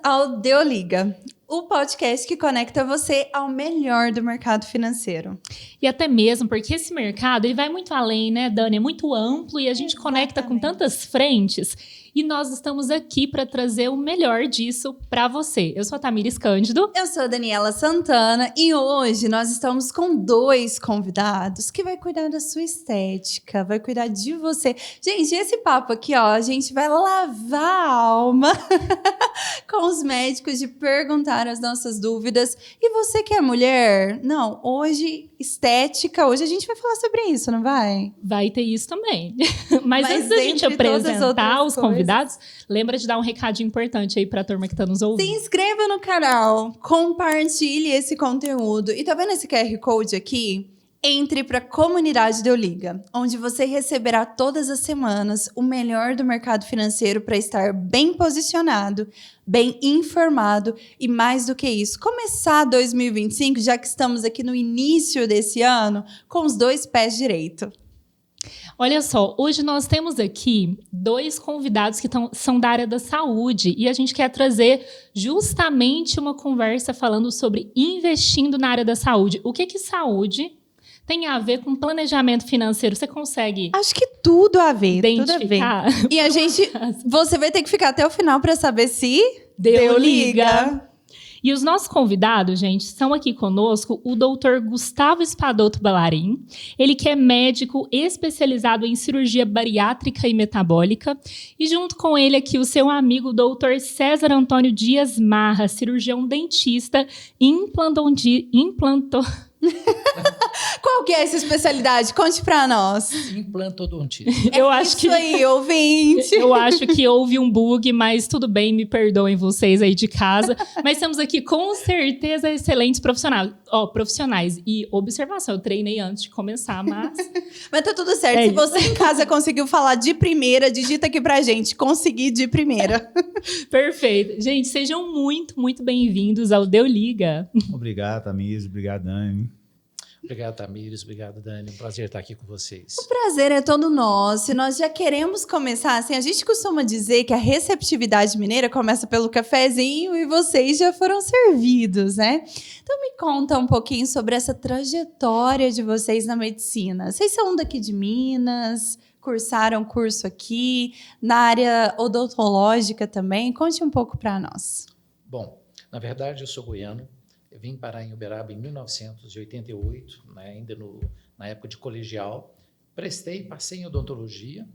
ao Deoliga, o podcast que conecta você ao melhor do mercado financeiro. E até mesmo porque esse mercado ele vai muito além, né, Dani? É muito amplo e a gente conecta com tantas frentes. E nós estamos aqui para trazer o melhor disso para você. Eu sou a Tamires Cândido. Eu sou a Daniela Santana e hoje nós estamos com 2 convidados que vai cuidar da sua estética, vai cuidar de você. Gente, esse papo aqui, ó, a gente vai lavar a alma com os médicos de perguntar as nossas dúvidas. E você que é mulher? Não, hoje estética, hoje a gente vai falar sobre isso, não vai? Vai ter isso também. Mas antes da gente apresentar os convidados, lembra de dar um recadinho importante aí pra turma que tá nos ouvindo. Se inscreva no canal, compartilhe esse conteúdo. E tá vendo esse QR Code aqui? Entre para a comunidade Deoliga, onde você receberá todas as semanas o melhor do mercado financeiro para estar bem posicionado, bem informado e, mais do que isso, começar 2025, já que estamos aqui no início desse ano, com os 2 pés direito. Olha só, hoje nós temos aqui 2 convidados que são da área da saúde e a gente quer trazer justamente uma conversa falando sobre investindo na área da saúde. O que saúde tem a ver com planejamento financeiro? Você consegue? Acho que tudo a ver, identificar? Tudo a ver. E você vai ter que ficar até o final para saber se Deoliga. E os nossos convidados, gente, são aqui conosco o Dr. Gustavo Espadoto Ballarin. Ele que é médico especializado em cirurgia bariátrica e metabólica. E junto com ele aqui o seu amigo Dr. César Antônio Dias Marra, cirurgião dentista e Qual que é essa especialidade? Conte pra nós. Implantodontia. Eu acho que aí, ouvinte. Eu acho que houve um bug, mas tudo bem, me perdoem vocês aí de casa. Mas estamos aqui com certeza excelentes profissionais. E observação, eu treinei antes de começar, mas... Mas tá tudo certo. Se você em casa conseguiu falar de primeira, digita aqui pra gente. Consegui de primeira. Perfeito. Gente, sejam muito, muito bem-vindos ao Deoliga. Obrigado, Tamires. Obrigado, Dani. Obrigado, Tamires. Obrigado, Dani. Um prazer estar aqui com vocês. O prazer é todo nosso. E nós já queremos começar. Assim, a gente costuma dizer que a receptividade mineira começa pelo cafezinho e vocês já foram servidos, né? Então me conta um pouquinho sobre essa trajetória de vocês na medicina. Vocês são daqui de Minas, cursaram curso aqui, na área odontológica também. Conte um pouco para nós. Bom, na verdade eu sou goiano. Eu vim parar em Uberaba em 1988, né, ainda na época de colegial. Passei em odontologia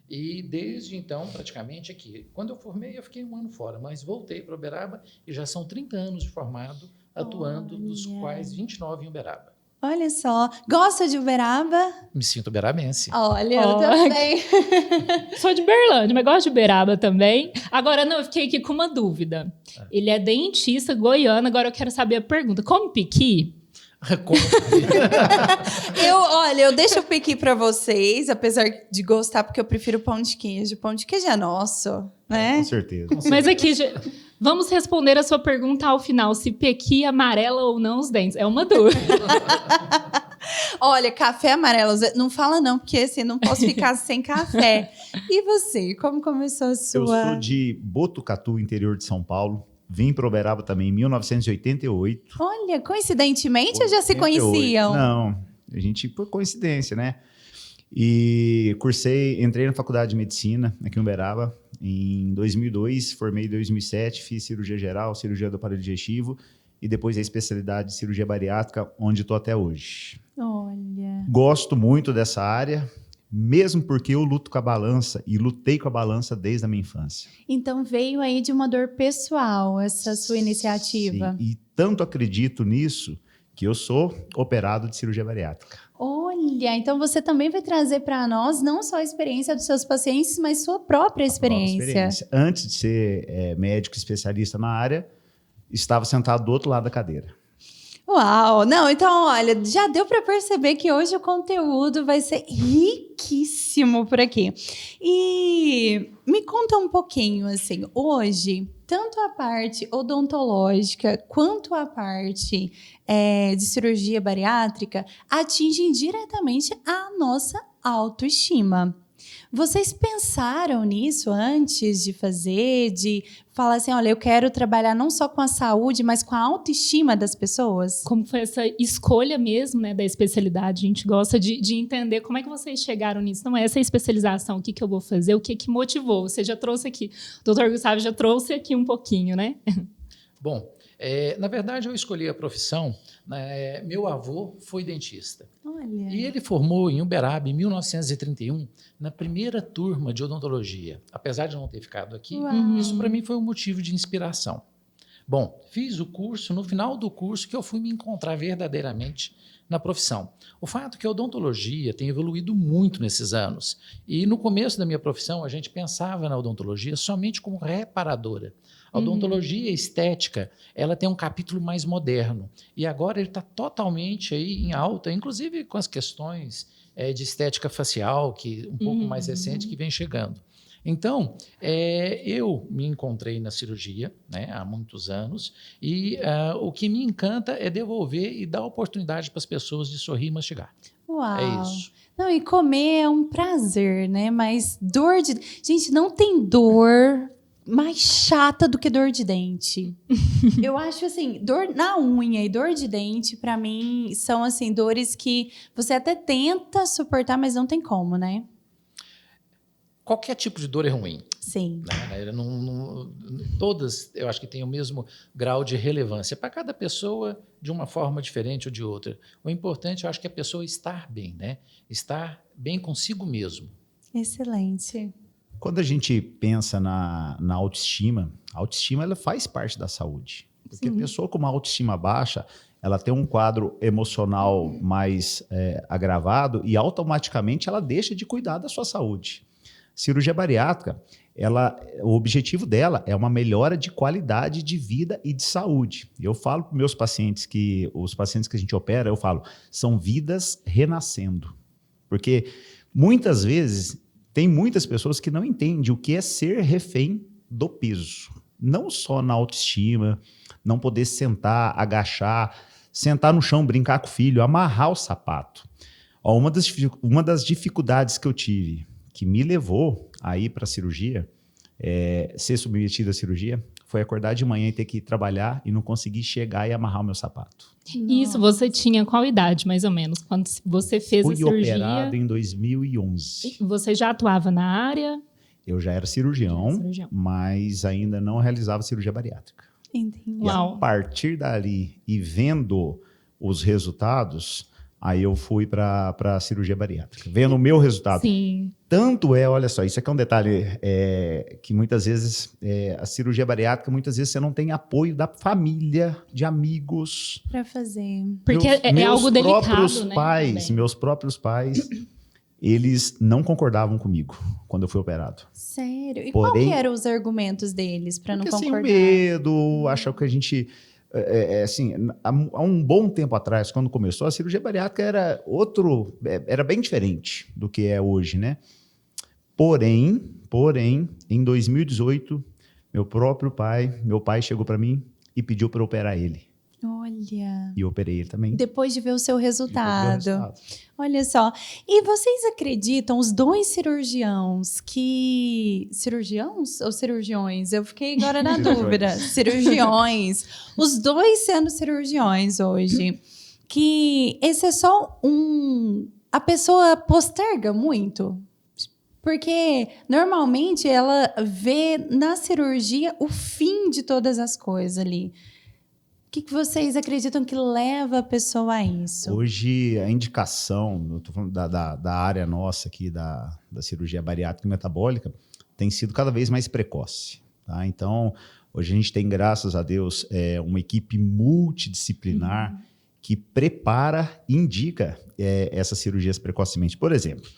e desde então, praticamente aqui. Quando eu formei, eu fiquei 1 ano fora, mas voltei para Uberaba e já são 30 anos de formado, atuando, dos quais 29 em Uberaba. Olha só. Gosta de Uberaba? Me sinto uberabense. Olha, eu também. Sou de Berlândia, mas gosto de Uberaba também. Agora, não, eu fiquei aqui com uma dúvida. Ele é dentista goiano, agora eu quero saber a pergunta. Come piqui? Eu deixo o piqui para vocês, apesar de gostar, porque eu prefiro pão de queijo. Pão de queijo é nosso, né? Com certeza. Mas aqui, vamos responder a sua pergunta ao final, se pequi amarela ou não os dentes. É uma dúvida. Olha, café amarelo, não fala não, porque assim, não posso ficar sem café. E você, como começou a sua... Eu sou de Botucatu, interior de São Paulo. Vim para Uberaba também em 1988. Olha, coincidentemente ou já se conheciam? Não, a gente por coincidência, né? E entrei na faculdade de medicina aqui em Uberaba em 2002, formei em 2007, fiz cirurgia geral, cirurgia do aparelho digestivo e depois a especialidade de cirurgia bariátrica, onde estou até hoje. Olha. Gosto muito dessa área, mesmo porque eu luto com a balança e lutei com a balança desde a minha infância. Então veio aí de uma dor pessoal essa sua iniciativa. Sim, e tanto acredito nisso que eu sou operado de cirurgia bariátrica. Olha, então você também vai trazer para nós não só a experiência dos seus pacientes, mas sua própria experiência. Antes de ser médico especialista na área, estava sentado do outro lado da cadeira. Uau! Não, então, olha, já deu para perceber que hoje o conteúdo vai ser riquíssimo por aqui. E me conta um pouquinho, assim, hoje, tanto a parte odontológica quanto a parte de cirurgia bariátrica atingem diretamente a nossa autoestima. Vocês pensaram nisso antes de fazer, de falar assim, olha, eu quero trabalhar não só com a saúde, mas com a autoestima das pessoas? Como foi essa escolha mesmo, né, da especialidade? A gente gosta de entender como é que vocês chegaram nisso. Não é essa especialização, o que eu vou fazer, o que motivou. Você já trouxe aqui, o doutor Gustavo já trouxe aqui um pouquinho, né? Bom, na verdade eu escolhi a profissão, né, meu avô foi dentista. Olha. E ele formou em Uberaba em 1931, na primeira turma de odontologia. Apesar de não ter ficado aqui, isso para mim foi um motivo de inspiração. Bom, fiz o curso, no final do curso que eu fui me encontrar verdadeiramente na profissão. O fato é que a odontologia tem evoluído muito nesses anos. E no começo da minha profissão, a gente pensava na odontologia somente como reparadora. A odontologia estética, ela tem um capítulo mais moderno. E agora ele está totalmente aí em alta, inclusive com as questões de estética facial, que um pouco mais recente, que vem chegando. Então, eu me encontrei na cirurgia, né, há muitos anos, e o que me encanta é devolver e dar oportunidade para as pessoas de sorrir e mastigar. Uau. É isso. Não, e comer é um prazer, né? Mas dor de... Gente, não tem dor mais chata do que dor de dente. Eu acho assim, dor na unha e dor de dente, pra mim, são assim, dores que você até tenta suportar, mas não tem como, né? Qualquer tipo de dor é ruim. Sim. Né? Todas, eu acho que têm o mesmo grau de relevância. Para cada pessoa, de uma forma diferente ou de outra. O importante, eu acho que é a pessoa estar bem, né? Estar bem consigo mesmo. Excelente. Quando a gente pensa na autoestima, a autoestima ela faz parte da saúde. Porque a pessoa com uma autoestima baixa, ela tem um quadro emocional mais agravado e automaticamente ela deixa de cuidar da sua saúde. Cirurgia bariátrica, o objetivo dela é uma melhora de qualidade de vida e de saúde. Eu falo para meus pacientes os pacientes que a gente opera, eu falo, são vidas renascendo. Porque muitas vezes tem muitas pessoas que não entendem o que é ser refém do peso. Não só na autoestima, não poder sentar, agachar, sentar no chão, brincar com o filho, amarrar o sapato. Ó, uma das dificuldades que eu tive, que me levou a ir para a cirurgia, ser submetido à cirurgia, foi acordar de manhã e ter que ir trabalhar e não conseguir chegar e amarrar o meu sapato. Isso, você tinha qual idade, mais ou menos, quando você fez a cirurgia? Fui operado em 2011. Você já atuava na área? Eu já era cirurgião, mas ainda não realizava cirurgia bariátrica. Entendi. E a partir dali, e vendo os resultados, aí eu fui para a cirurgia bariátrica. Vendo o meu resultado. Sim. Tanto olha só, isso aqui é um detalhe que muitas vezes, a cirurgia bariátrica, muitas vezes você não tem apoio da família, de amigos. Para fazer. Porque é algo delicado, né? Meus próprios pais, eles não concordavam comigo quando eu fui operado. Sério? E qual que eram os argumentos deles para não concordar? Assim, medo, acham que a gente... assim, há um bom tempo atrás, quando começou, a cirurgia bariátrica era bem diferente do que é hoje, né? Porém, em 2018, meu pai chegou para mim e pediu para eu operar ele. Olha. E eu operei ele também. Depois de ver o seu resultado. Olha só. E vocês acreditam, os dois cirurgiões Cirurgiões ou cirurgiões? Eu fiquei agora na dúvida. Cirurgiões. Os dois sendo cirurgiões hoje. Que esse é só a pessoa posterga muito. Porque, normalmente, ela vê na cirurgia o fim de todas as coisas ali. O que vocês acreditam que leva a pessoa a isso? Hoje, a indicação, eu estou falando da área nossa aqui, da cirurgia bariátrica e metabólica, tem sido cada vez mais precoce. Tá? Então, hoje a gente tem, graças a Deus, uma equipe multidisciplinar que prepara e indica essas cirurgias precocemente. Por exemplo,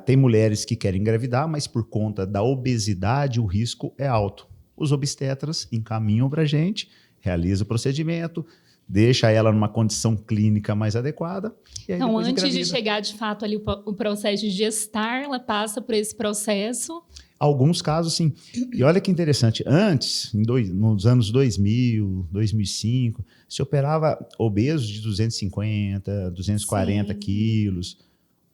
tem mulheres que querem engravidar, mas por conta da obesidade o risco é alto. Os obstetras encaminham para a gente, realiza o procedimento, deixa ela numa condição clínica mais adequada. E aí então, antes de chegar de fato ali o processo de gestar, ela passa por esse processo? Alguns casos, sim. E olha que interessante, antes, nos anos 2000, 2005, se operava obesos de 250, 240 quilos.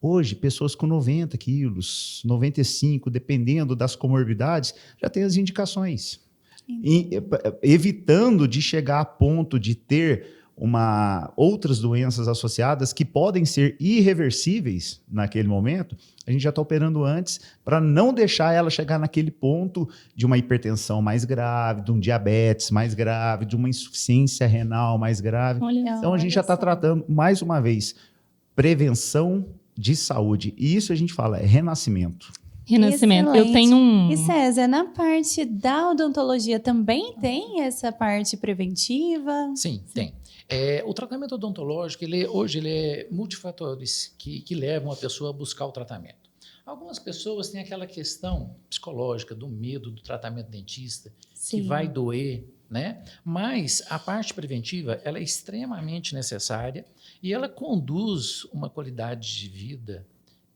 Hoje, pessoas com 90 quilos, 95, dependendo das comorbidades, já tem as indicações. Evitando de chegar a ponto de ter outras doenças associadas que podem ser irreversíveis naquele momento, a gente já está operando antes para não deixar ela chegar naquele ponto de uma hipertensão mais grave, de um diabetes mais grave, de uma insuficiência renal mais grave. Então a gente já está tratando, mais uma vez, prevenção de saúde. E isso a gente fala, é renascimento. Renascimento. Eu tenho E César, na parte da odontologia também tem essa parte preventiva? Sim, tem. O tratamento odontológico, hoje ele é multifatores que levam a pessoa a buscar o tratamento. Algumas pessoas têm aquela questão psicológica do medo do tratamento dentista, que vai doer, né? Mas a parte preventiva, ela é extremamente necessária e ela conduz uma qualidade de vida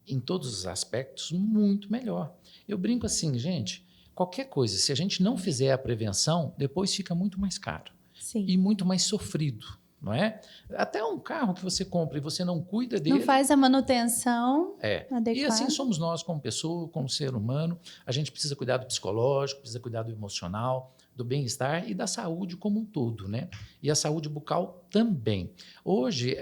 em todos os aspectos muito melhor. Eu brinco assim, gente, qualquer coisa, se a gente não fizer a prevenção, depois fica muito mais caro e muito mais sofrido. Não é? Até um carro que você compra e você não cuida dele. Não faz a manutenção adequada. E assim somos nós como pessoa, como ser humano. A gente precisa cuidar do psicológico, precisa cuidar do emocional, do bem-estar e da saúde como um todo, né? E a saúde bucal também. Hoje,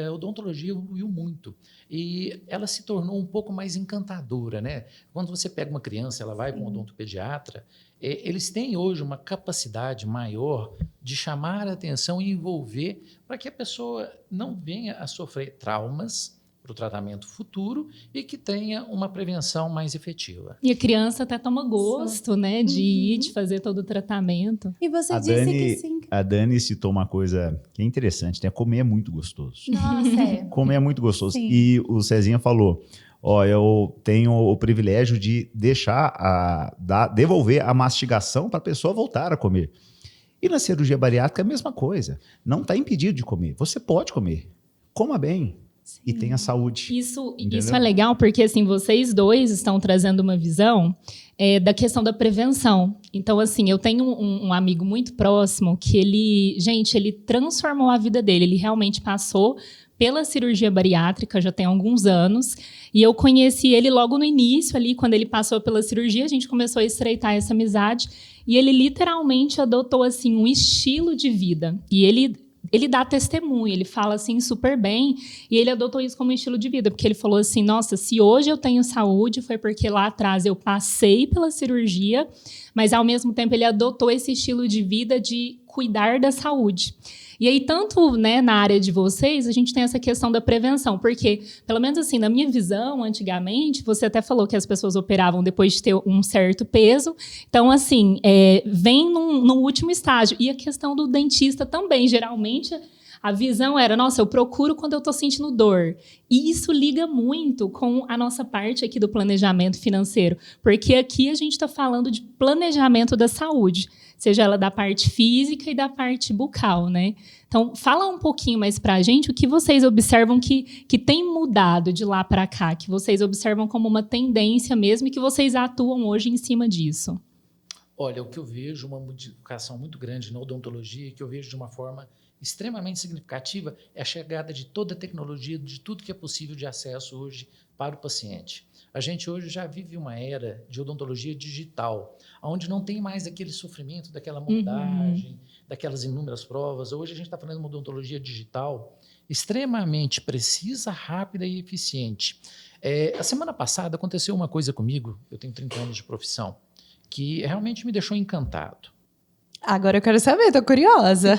a odontologia evoluiu muito e ela se tornou um pouco mais encantadora, né? Quando você pega uma criança, ela vai para um odontopediatra, eles têm hoje uma capacidade maior de chamar a atenção e envolver para que a pessoa não venha a sofrer traumas para o tratamento futuro e que tenha uma prevenção mais efetiva. E a criança até toma gosto, né, de ir, de fazer todo o tratamento. E você disse que sim. A Dani citou uma coisa que é interessante, né? Comer é muito gostoso. Nossa, Comer é muito gostoso. Sim. E o Cezinha falou, eu tenho o privilégio de devolver a mastigação para a pessoa voltar a comer. E na cirurgia bariátrica é a mesma coisa. Não está impedido de comer. Você pode comer. Coma bem. Sim. E tenha saúde. Isso é legal porque, assim, vocês dois estão trazendo uma visão da questão da prevenção. Então, assim, eu tenho um amigo muito próximo que ele transformou a vida dele. Ele realmente passou pela cirurgia bariátrica, já tem alguns anos, e eu conheci ele logo no início ali, quando ele passou pela cirurgia, a gente começou a estreitar essa amizade, e ele literalmente adotou, assim, um estilo de vida. E ele dá testemunho, ele fala assim super bem, e ele adotou isso como estilo de vida, porque ele falou assim, nossa, se hoje eu tenho saúde, foi porque lá atrás eu passei pela cirurgia, mas ao mesmo tempo ele adotou esse estilo de vida de cuidar da saúde. E aí, tanto, né, na área de vocês, a gente tem essa questão da prevenção, porque, pelo menos assim, na minha visão, antigamente, você até falou que as pessoas operavam depois de ter um certo peso, então, assim, vem no último estágio. E a questão do dentista também, geralmente, a visão era, nossa, eu procuro quando eu estou sentindo dor. E isso liga muito com a nossa parte aqui do planejamento financeiro, porque aqui a gente está falando de planejamento da saúde, seja ela da parte física e da parte bucal, né? Então, fala um pouquinho mais para a gente o que vocês observam que tem mudado de lá para cá, que vocês observam como uma tendência mesmo e que vocês atuam hoje em cima disso. Olha, o que eu vejo, uma modificação muito grande na odontologia, que eu vejo de uma forma extremamente significativa, é a chegada de toda a tecnologia, de tudo que é possível de acesso hoje para o paciente. A gente hoje já vive uma era de odontologia digital, onde não tem mais aquele sofrimento, daquela montagem, daquelas inúmeras provas. Hoje a gente está falando de uma odontologia digital extremamente precisa, rápida e eficiente. A semana passada aconteceu uma coisa comigo, eu tenho 30 anos de profissão, que realmente me deixou encantado. Agora eu quero saber, tô curiosa.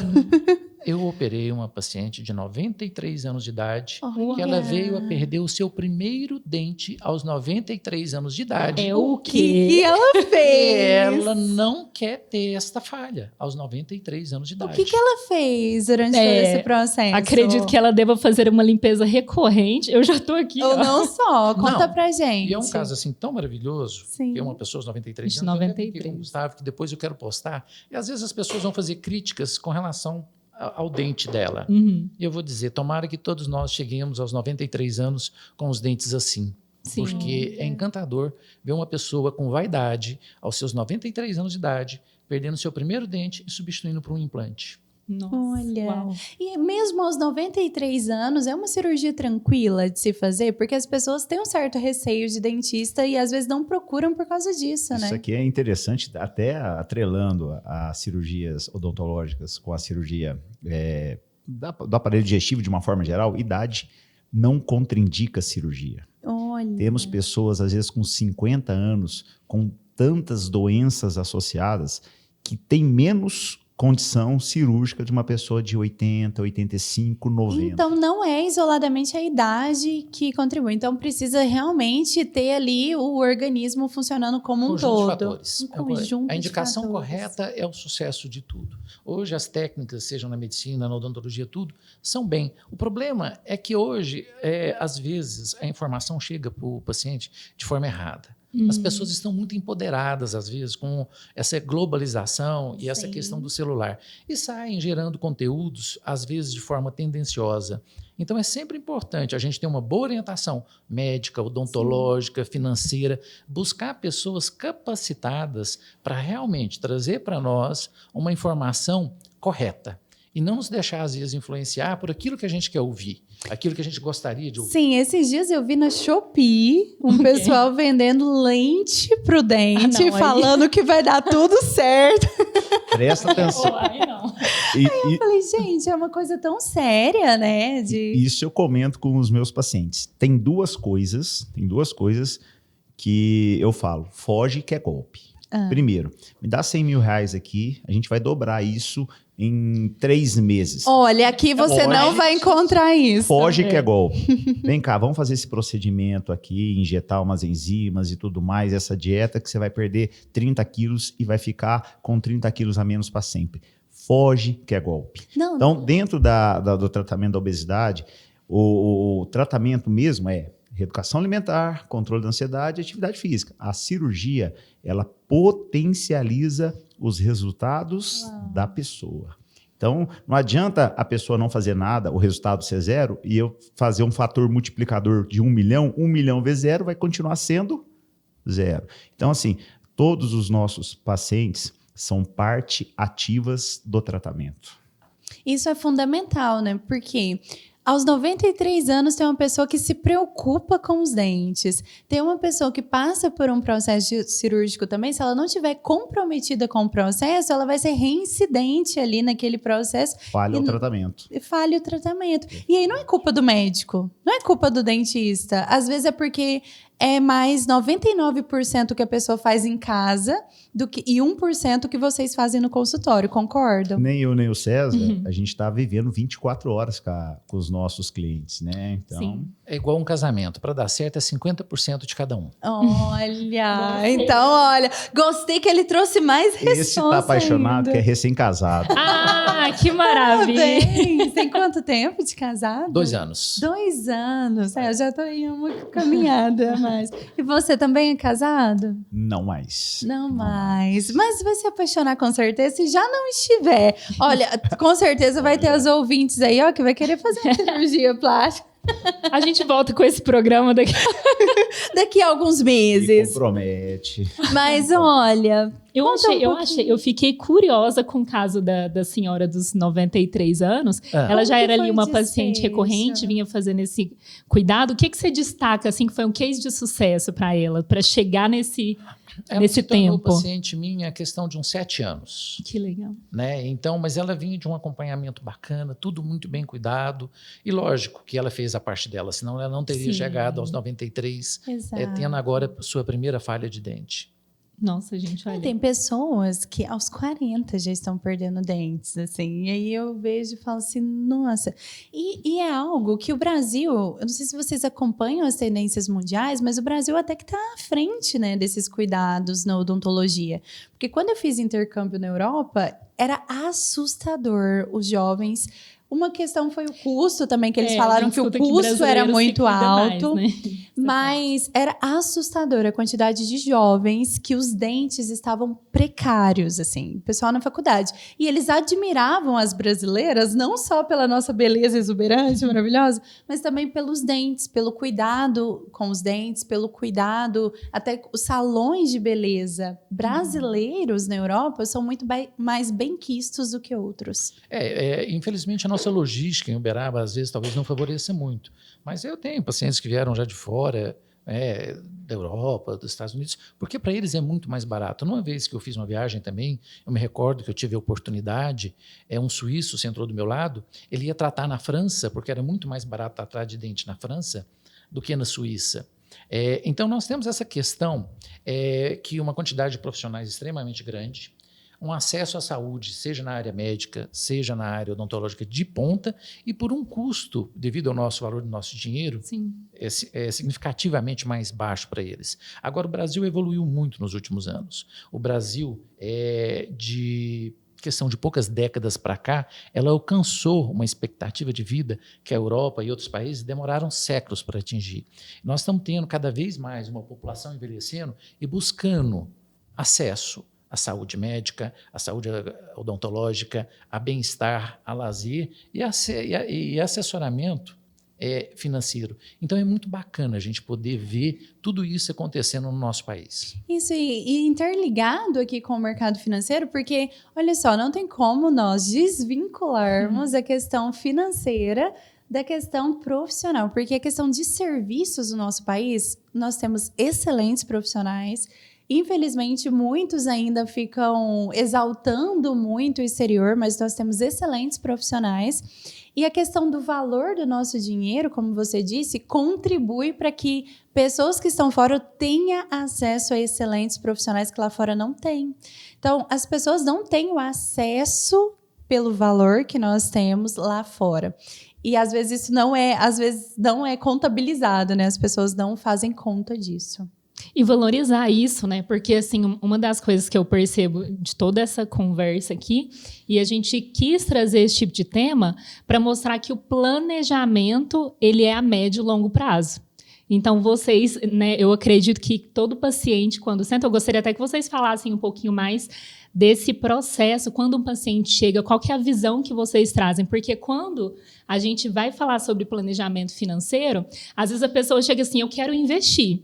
Eu operei uma paciente de 93 anos de idade, Olha. que ela veio a perder o seu primeiro dente aos 93 anos de idade. O que ela fez? Ela não quer ter esta falha aos 93 anos de idade. O que ela fez durante todo esse processo? Acredito que ela deva fazer uma limpeza recorrente. Eu já estou aqui. Ou não só, conta pra gente. E é um caso assim tão maravilhoso, Sim. que é uma pessoa aos 93 De anos, 93. eu com o Gustavo, que depois eu quero postar, e às vezes as pessoas vão fazer críticas com relação ao dente dela. Uhum. E eu vou dizer, tomara que todos nós cheguemos aos 93 anos com os dentes assim. Sim. Porque é encantador ver uma pessoa com vaidade, aos seus 93 anos de idade, perdendo seu primeiro dente e substituindo por um implante. Nossa, Olha. uau. E mesmo aos 93 anos, é uma cirurgia tranquila de se fazer? Porque as pessoas têm um certo receio de dentista e às vezes não procuram por causa disso, né? Isso aqui é interessante, até atrelando as cirurgias odontológicas com a cirurgia do aparelho digestivo de uma forma geral, idade não contraindica a cirurgia. Olha. Temos pessoas, às vezes, com 50 anos, com tantas doenças associadas, que têm menos condição cirúrgica de uma pessoa de 80, 85, 90. Então, não é isoladamente a idade que contribui. Então, precisa realmente ter ali o organismo funcionando como um Conjunto de todo. fatores. Um conjunto A indicação de fatores. correta é o sucesso de tudo. Hoje as técnicas, sejam na medicina, na odontologia, tudo, são bem. O problema é que hoje, às vezes, a informação chega para o paciente de forma errada. As pessoas estão muito empoderadas, às vezes, com essa globalização e essa Sim. questão do celular. E saem gerando conteúdos, às vezes, de forma tendenciosa. Então, é sempre importante a gente ter uma boa orientação médica, odontológica, financeira, buscar pessoas capacitadas para realmente trazer para nós uma informação correta. E não nos deixar, às vezes, influenciar por aquilo que a gente quer ouvir, aquilo que a gente gostaria de ouvir. Sim, esses dias eu vi na Shopee um pessoal vendendo lente pro dente, não, aí- falando que vai dar tudo certo. Presta atenção. Oh, aí não. Eu falei, gente, é uma coisa tão séria, né? Isso eu comento com os meus pacientes. Tem duas coisas que eu falo. Foge que é golpe. Primeiro, me dá 100 mil reais aqui, a gente vai dobrar isso em 3 meses. Olha, aqui você Foge. não vai encontrar isso. Foge que é golpe. Vem cá, vamos fazer esse procedimento aqui, injetar umas enzimas e tudo mais, essa dieta que você vai perder 30 quilos e vai ficar com 30 quilos a menos para sempre. Foge que é golpe. Não, Então, dentro do tratamento da obesidade, o tratamento mesmo é reeducação alimentar, controle da ansiedade e atividade física. A cirurgia, ela potencializa os resultados da pessoa. Então, não adianta a pessoa não fazer nada, o resultado ser zero, e eu fazer um fator multiplicador de 1 milhão vezes zero vai continuar sendo zero. Então, assim, todos os nossos pacientes são parte ativas do tratamento. isso é fundamental, né? Porque aos 93 anos tem uma pessoa que se preocupa com os dentes. Tem uma pessoa que passa por um processo cirúrgico também. Se ela não estiver comprometida com o processo, ela vai ser reincidente ali naquele processo. Falha E o não- tratamento. Falha o tratamento. E aí não é culpa do médico, não é culpa do dentista. Às vezes é porque é mais 99% que a pessoa faz em casa e 1% que vocês fazem no consultório, concordam? Nem eu, nem o César, a gente está vivendo 24 horas com os nossos clientes, né? Então, Sim. É igual um casamento. Para dar certo, é 50% de cada um. Olha, então olha, gostei que ele trouxe mais resposta esse tá apaixonado, ainda. que é recém-casado. Ah, que maravilha. Parabéns. Tem quanto tempo de casado? 2 anos. 2 anos. Eu já tô em uma caminhada a mais. E você também é casado? Não mais. Não mais. Mas vai se apaixonar com certeza se já não estiver. Olha, com certeza vai ter os ouvintes aí, ó, que vai querer fazer uma cirurgia plástica A gente volta com esse programa daqui. daqui a alguns Me meses. compromete. Mas olha, Conta um pouquinho. Eu fiquei curiosa com o caso da senhora dos 93 anos. Ela já Como era que ali foi uma o paciente desfecho? recorrente, vinha fazendo esse cuidado. O que você destaca, assim, que foi um case de sucesso para ela, para chegar nesse Ela se tornou tempo? paciente minha a questão de uns 7 anos. Que legal. Né? Então, mas ela vinha de um acompanhamento bacana, tudo muito bem cuidado. E lógico que ela fez a parte dela, senão ela não teria Sim. chegado aos 93, exato. tendo agora sua primeira falha de dente. Nossa, gente, olha. Tem pessoas que aos 40 já estão perdendo dentes, assim. E aí eu vejo e falo assim, nossa. E é algo que o Brasil, eu não sei se vocês acompanham as tendências mundiais, mas o Brasil até que está à frente, né, desses cuidados na odontologia. Porque quando eu fiz intercâmbio na Europa, era assustador os jovens. Uma questão foi o custo também, que eles falaram que o custo era muito alto. Mais, né? Mas era assustadora a quantidade de jovens que os dentes estavam precários, assim, pessoal na faculdade. E eles admiravam as brasileiras, não só pela nossa beleza exuberante, maravilhosa, mas também pelos dentes, pelo cuidado com os dentes, pelo cuidado, até os salões de beleza brasileiros brasileiros na Europa são muito mais benquistos do que outros. Infelizmente, a nossa logística em Uberaba, às vezes, talvez não favoreça muito. Mas eu tenho pacientes que vieram já de fora, da Europa, dos Estados Unidos, porque para eles é muito mais barato. Uma vez que eu fiz uma viagem também, eu me recordo que eu tive a oportunidade, um suíço sentou do meu lado, ele ia tratar na França, porque era muito mais barato tratar de dente na França do que na Suíça. Então, nós temos essa questão que uma quantidade de profissionais extremamente grande, um acesso à saúde, seja na área médica, seja na área odontológica de ponta, e por um custo, devido ao nosso valor do nosso dinheiro, significativamente mais baixo para eles. Agora, o Brasil evoluiu muito nos últimos anos. O Brasil, de questão de poucas décadas para cá, ela alcançou uma expectativa de vida que a Europa e outros países demoraram séculos para atingir. Nós estamos tendo cada vez mais uma população envelhecendo e buscando acesso à saúde médica, à saúde odontológica, a bem-estar, a lazer e assessoramento financeiro. Então, é muito bacana a gente poder ver tudo isso acontecendo no nosso país. Isso, e interligado aqui com o mercado financeiro, porque, olha só, não tem como nós desvincularmos a questão financeira da questão profissional, porque a questão de serviços no nosso país, nós temos excelentes profissionais. Infelizmente, muitos ainda ficam exaltando muito o exterior, mas nós temos excelentes profissionais. E a questão do valor do nosso dinheiro, como você disse, contribui para que pessoas que estão fora tenham acesso a excelentes profissionais que lá fora não têm. Então, as pessoas não têm o acesso pelo valor que nós temos lá fora. E às vezes isso não é contabilizado, né? As pessoas não fazem conta disso. E valorizar isso, né? Porque, assim, uma das coisas que eu percebo de toda essa conversa aqui, e a gente quis trazer esse tipo de tema para mostrar que o planejamento, ele é a médio e longo prazo. Então, vocês, né, eu acredito que todo paciente, quando senta, eu gostaria até que vocês falassem um pouquinho mais desse processo, quando um paciente chega, qual que é a visão que vocês trazem? Porque quando a gente vai falar sobre planejamento financeiro, às vezes a pessoa chega assim, eu quero investir.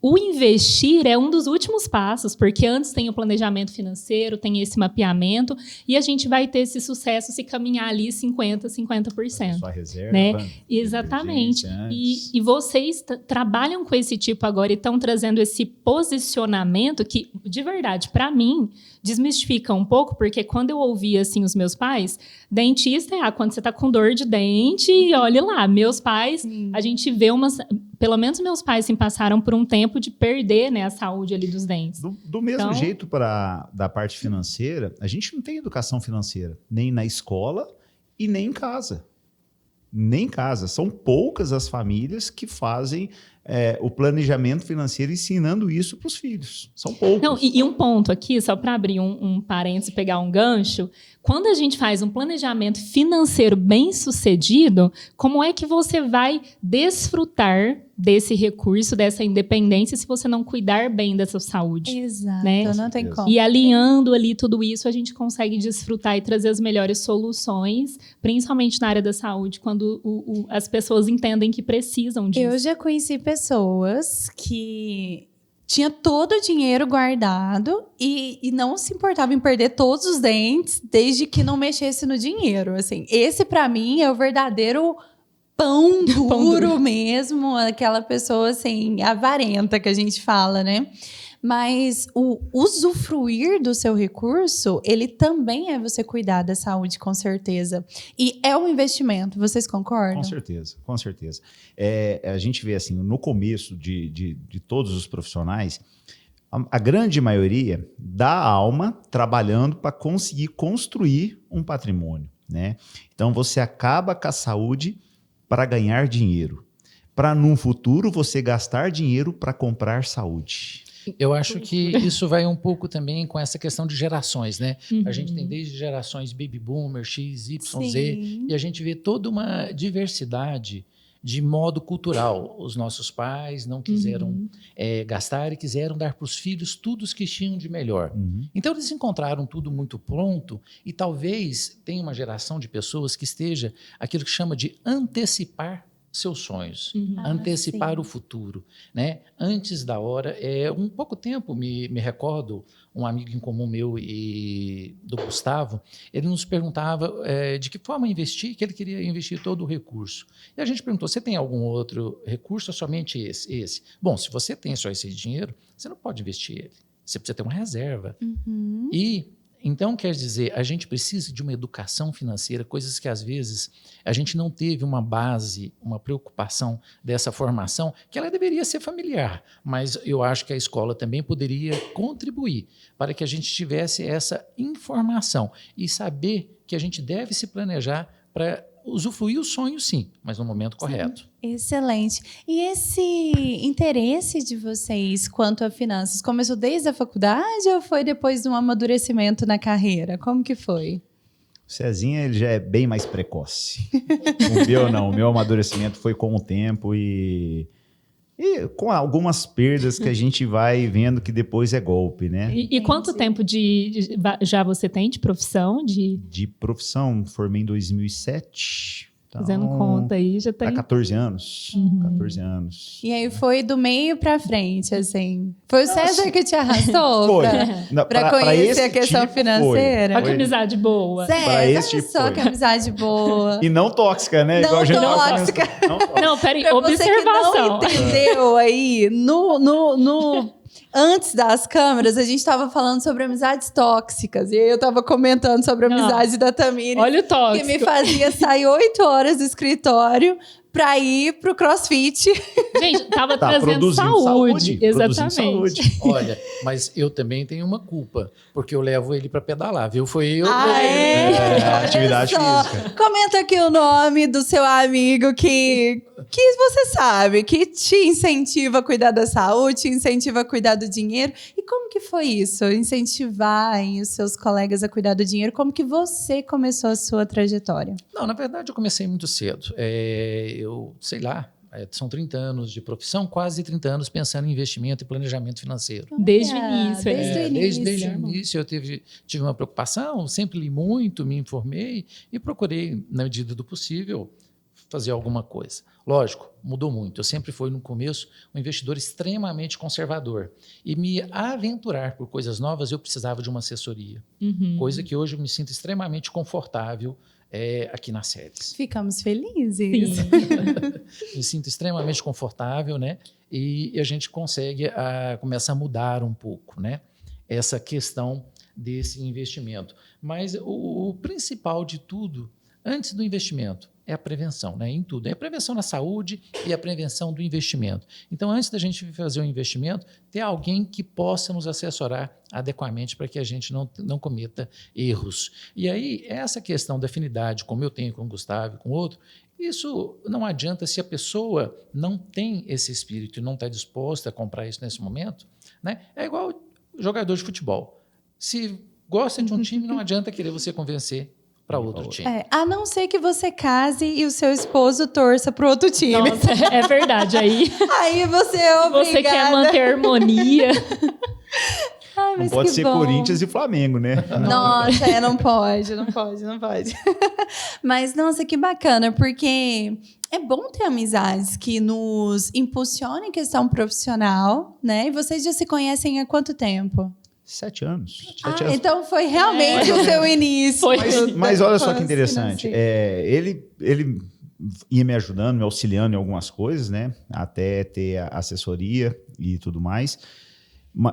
O investir é um dos últimos passos, porque antes tem o planejamento financeiro, tem esse mapeamento, e a gente vai ter esse sucesso se caminhar ali 50%. Sua reserva. Né? Exatamente. E vocês trabalham com esse tipo agora e estão trazendo esse posicionamento que, de verdade, para mim, desmistifica um pouco, porque quando eu ouvia assim, os meus pais, dentista quando você está com dor de dente, olhe lá, meus pais, a gente vê pelo menos meus pais assim, passaram por um tempo de perder, né, a saúde ali dos dentes. Do mesmo jeito da parte financeira, a gente não tem educação financeira, nem na escola e nem em casa. Nem em casa. São poucas as famílias que fazem o planejamento financeiro ensinando isso para os filhos. São poucos. Não, e um ponto aqui, só para abrir um parênteses e pegar um gancho, quando a gente faz um planejamento financeiro bem sucedido, como é que você vai desfrutar desse recurso, dessa independência, se você não cuidar bem dessa saúde? Exato, né? Não tem como. E alinhando ali tudo isso, a gente consegue desfrutar e trazer as melhores soluções, principalmente na área da saúde, quando as pessoas entendem que precisam disso. Eu já conheci pessoas que tinha todo o dinheiro guardado e não se importava em perder todos os dentes, desde que não mexesse no dinheiro. Assim, esse, para mim, é o verdadeiro pão duro mesmo, aquela pessoa assim, avarenta que a gente fala, né? Mas o usufruir do seu recurso, ele também é você cuidar da saúde, com certeza. E é um investimento, vocês concordam? Com certeza, com certeza. A gente vê assim, no começo de todos os profissionais, a grande maioria dá alma trabalhando para conseguir construir um patrimônio, né? Então, você acaba com a saúde para ganhar dinheiro. Para, num futuro, você gastar dinheiro para comprar saúde. Eu acho que isso vai um pouco também com essa questão de gerações, né? A gente tem desde gerações baby boomer, X, Y, Z, e a gente vê toda uma diversidade de modo cultural. Os nossos pais não quiseram gastar e quiseram dar para os filhos tudo o que tinham de melhor. Então, eles encontraram tudo muito pronto e talvez tenha uma geração de pessoas que esteja aquilo que chama de antecipar seus sonhos, Ah, antecipar sim. o futuro, né? Antes da hora, um pouco tempo, me recordo, um amigo em comum meu e do Gustavo, ele nos perguntava de que forma investir, que ele queria investir todo o recurso. E a gente perguntou, você tem algum outro recurso ou somente esse? Bom, se você tem só esse dinheiro, você não pode investir ele. Você precisa ter uma reserva. Uhum. E, então, quer dizer, a gente precisa de uma educação financeira, coisas que às vezes a gente não teve uma base, uma preocupação dessa formação, que ela deveria ser familiar, mas eu acho que a escola também poderia contribuir para que a gente tivesse essa informação e saber que a gente deve se planejar para usufruir o sonho, sim, mas no momento correto. Excelente. E esse interesse de vocês quanto a finanças começou desde a faculdade ou foi depois de um amadurecimento na carreira? Como que foi? O Cezinha, ele já é bem mais precoce. O meu não, o meu amadurecimento foi com o tempo e com algumas perdas que a gente vai vendo que depois é golpe, né? E quanto tempo já você tem de profissão? De profissão, formei em 2007. Então, Fazendo conta aí, já tem. há 14 anos. 14 anos. E aí foi do meio pra frente, assim. Foi o César assim, que te arrastou Foi. pra conhecer a questão tipo, financeira? Olha que amizade boa. Pra César, esse olha tipo só foi. que amizade boa. E não tóxica, né? Não Igual a gente tava tóxica. falando. Não tóxica. Não, peraí, Pra você que não observação. entendeu aí, antes das câmeras, a gente tava falando sobre amizades tóxicas. E aí eu tava comentando sobre a Não. amizade da Tamires. Olha o Que tóxico. me fazia sair 8 horas do escritório pra ir pro CrossFit. Gente, tava Tá trazendo produzindo saúde. produzindo Exatamente. saúde. Olha, mas eu também tenho uma culpa, porque eu levo ele para pedalar, viu? Foi eu. Olha atividade só. física. Comenta aqui o nome do seu amigo que você sabe, que te incentiva a cuidar da saúde, te incentiva a cuidar do dinheiro. E como que foi isso? Incentivar aí os seus colegas a cuidar do dinheiro? Como que você começou a sua trajetória? Não, na verdade eu comecei muito cedo. Eu sei lá, são 30 anos de profissão, quase 30 anos pensando em investimento e planejamento financeiro. Desde o Olha, início. desde o início. Desde o início eu tive uma preocupação, sempre li muito, me informei e procurei, na medida do possível, fazer alguma coisa. Lógico, mudou muito. Eu sempre fui, no começo, um investidor extremamente conservador. E me aventurar por coisas novas, eu precisava de uma assessoria. Uhum. Coisa que hoje eu me sinto extremamente confortável aqui na SEDES. Ficamos felizes. Sim. Me sinto extremamente confortável, né? E a gente consegue começar a mudar um pouco, né? Essa questão desse investimento. Mas o principal de tudo, antes do investimento, é a prevenção, né? Em tudo. É a prevenção na saúde e a prevenção do investimento. Então, antes da gente fazer o investimento, ter alguém que possa nos assessorar adequadamente para que a gente não cometa erros. E aí, essa questão da afinidade, como eu tenho com o Gustavo e com o outro, isso não adianta se a pessoa não tem esse espírito e não está disposta a comprar isso nesse momento, né? É igual jogador de futebol. Se gosta de um time, não adianta querer você convencer para outro time. A não ser que você case e o seu esposo torça pro outro time. Nossa, é verdade. Aí Aí você é obrigada. você quer manter a harmonia. Ai, Não mas pode que ser bom. Corinthians e Flamengo, né? Nossa, não pode. Mas, nossa, que bacana, porque é bom ter amizades que nos impulsionem em questão profissional, né? E vocês já se conhecem há quanto tempo? 7 anos. 7 anos. Então foi realmente o seu início. Foi. Mas olha só que do interessante. financeiro. Ele ia me ajudando, me auxiliando em algumas coisas, né? Até ter a assessoria e tudo mais.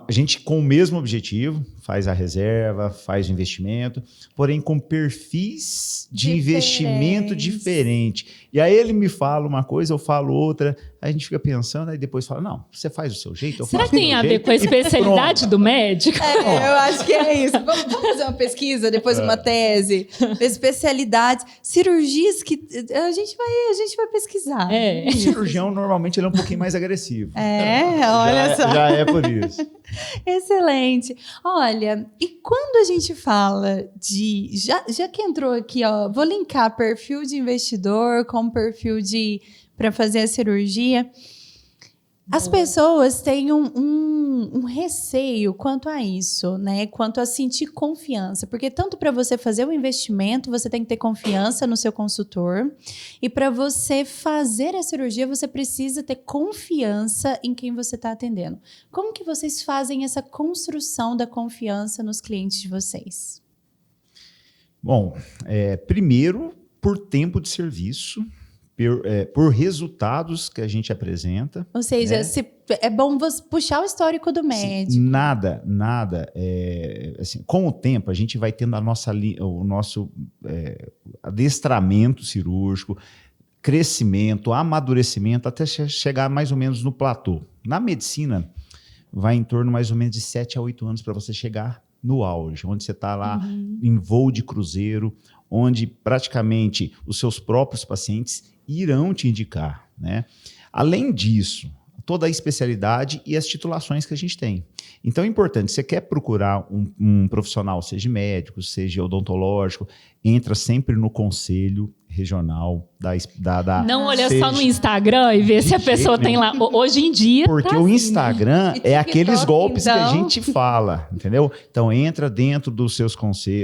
A gente, com o mesmo objetivo, faz a reserva, faz o investimento, porém com perfis de investimento diferente. E aí ele me fala uma coisa, eu falo outra, a gente fica pensando, aí depois fala, não, você faz do seu jeito, eu Será faço que do tem meu a ver jeito, com a e especialidade pronto. do médico? Eu acho que é isso. Vamos fazer uma pesquisa, depois uma tese, especialidades, cirurgias que a gente vai pesquisar. É. O cirurgião, normalmente, ele é um pouquinho mais agressivo. Olha só. Já é por isso. Excelente. Olha, e quando a gente fala de... Já que entrou aqui, ó, vou linkar perfil de investidor com perfil para fazer a cirurgia. As pessoas têm um receio quanto a isso, né? Quanto a sentir confiança. Porque tanto para você fazer o investimento, você tem que ter confiança no seu consultor. E para você fazer a cirurgia, você precisa ter confiança em quem você está atendendo. Como que vocês fazem essa construção da confiança nos clientes de vocês? Bom, primeiro, por tempo de serviço, por resultados que a gente apresenta. Ou seja, né? é bom você puxar o histórico do médico. Nada. Assim, com o tempo, a gente vai tendo o nosso adestramento cirúrgico, crescimento, amadurecimento, até chegar mais ou menos no platô. Na medicina, vai em torno mais ou menos de 7 a 8 anos para você chegar no auge, onde você está lá em voo de cruzeiro, onde praticamente os seus próprios pacientes irão te indicar, né? Além disso, toda a especialidade e as titulações que a gente tem. Então é importante, você quer procurar um profissional, seja médico, seja odontológico, entra sempre no conselho regional da Não olha só no Instagram e vê se a pessoa tem lá. Hoje em dia. Porque tá o assim, Instagram né? é aqueles golpes que a então. gente fala, entendeu? Então entra dentro dos seus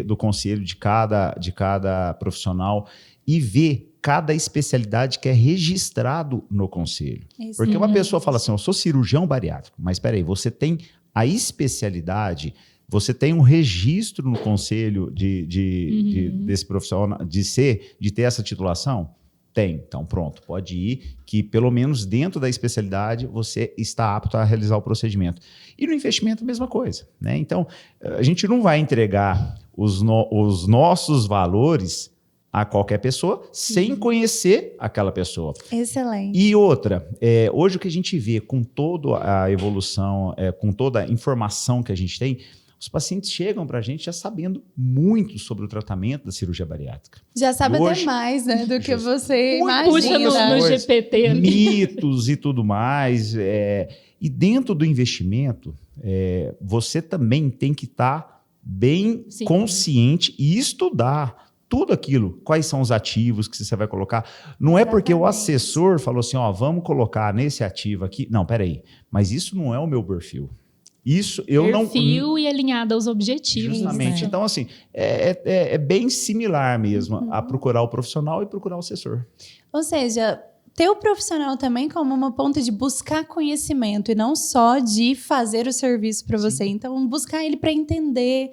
do conselho de cada profissional e vê cada especialidade que é registrado no conselho. Isso. Porque uma pessoa fala assim, eu sou cirurgião bariátrico, mas espera aí, você tem a especialidade, você tem um registro no conselho desse profissional, de ter essa titulação? Tem. Então, pronto, pode ir, que pelo menos dentro da especialidade você está apto a realizar o procedimento. E no investimento, a mesma coisa, né? Então, a gente não vai entregar os nossos valores a qualquer pessoa sem conhecer aquela pessoa. Excelente. E outra, hoje o que a gente vê com toda a evolução, com toda a informação que a gente tem, os pacientes chegam para a gente já sabendo muito sobre o tratamento da cirurgia bariátrica. Já sabe até Hoje, mais, né, do que você puxa imagina. no GPT. ali. mitos e tudo mais. E dentro do investimento, você também tem que estar bem Sim. consciente e estudar tudo aquilo, quais são os ativos que você vai colocar. Não é porque o Exatamente. assessor falou assim, ó, vamos colocar nesse ativo aqui. Não, peraí, mas isso não é o meu perfil. Isso eu não... Perfil e alinhado aos objetivos. Justamente. Né? Então, assim, é bem similar mesmo a procurar o profissional e procurar o assessor. Ou seja, ter o profissional também como uma ponta de buscar conhecimento e não só de fazer o serviço para você. Então, buscar ele para entender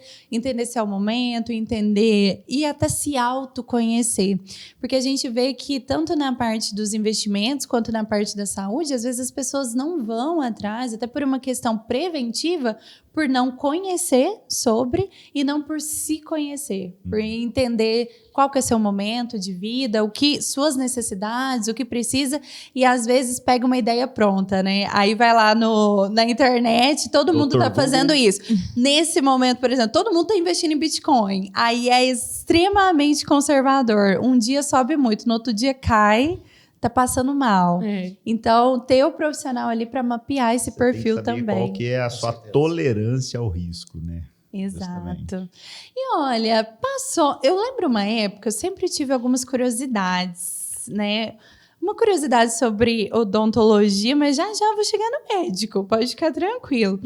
se é o momento, entender e até se autoconhecer. Porque a gente vê que tanto na parte dos investimentos quanto na parte da saúde, às vezes as pessoas não vão atrás, até por uma questão preventiva, por não conhecer sobre e não por se conhecer, por entender qual que é seu momento de vida, o que suas necessidades, o que precisa, e às vezes pega uma ideia pronta, né? Aí vai lá na internet, todo mundo tá fazendo isso. Nesse momento, por exemplo, todo mundo tá investindo em Bitcoin. Aí é extremamente conservador. Um dia sobe muito, no outro dia cai, tá passando mal. Então, ter o profissional ali para mapear esse perfil tem que saber também. qual que é a sua tolerância ao risco, né? Exato. E olha, eu lembro uma época, eu sempre tive algumas curiosidades, né? Uma curiosidade sobre odontologia, mas já vou chegar no médico, pode ficar tranquilo.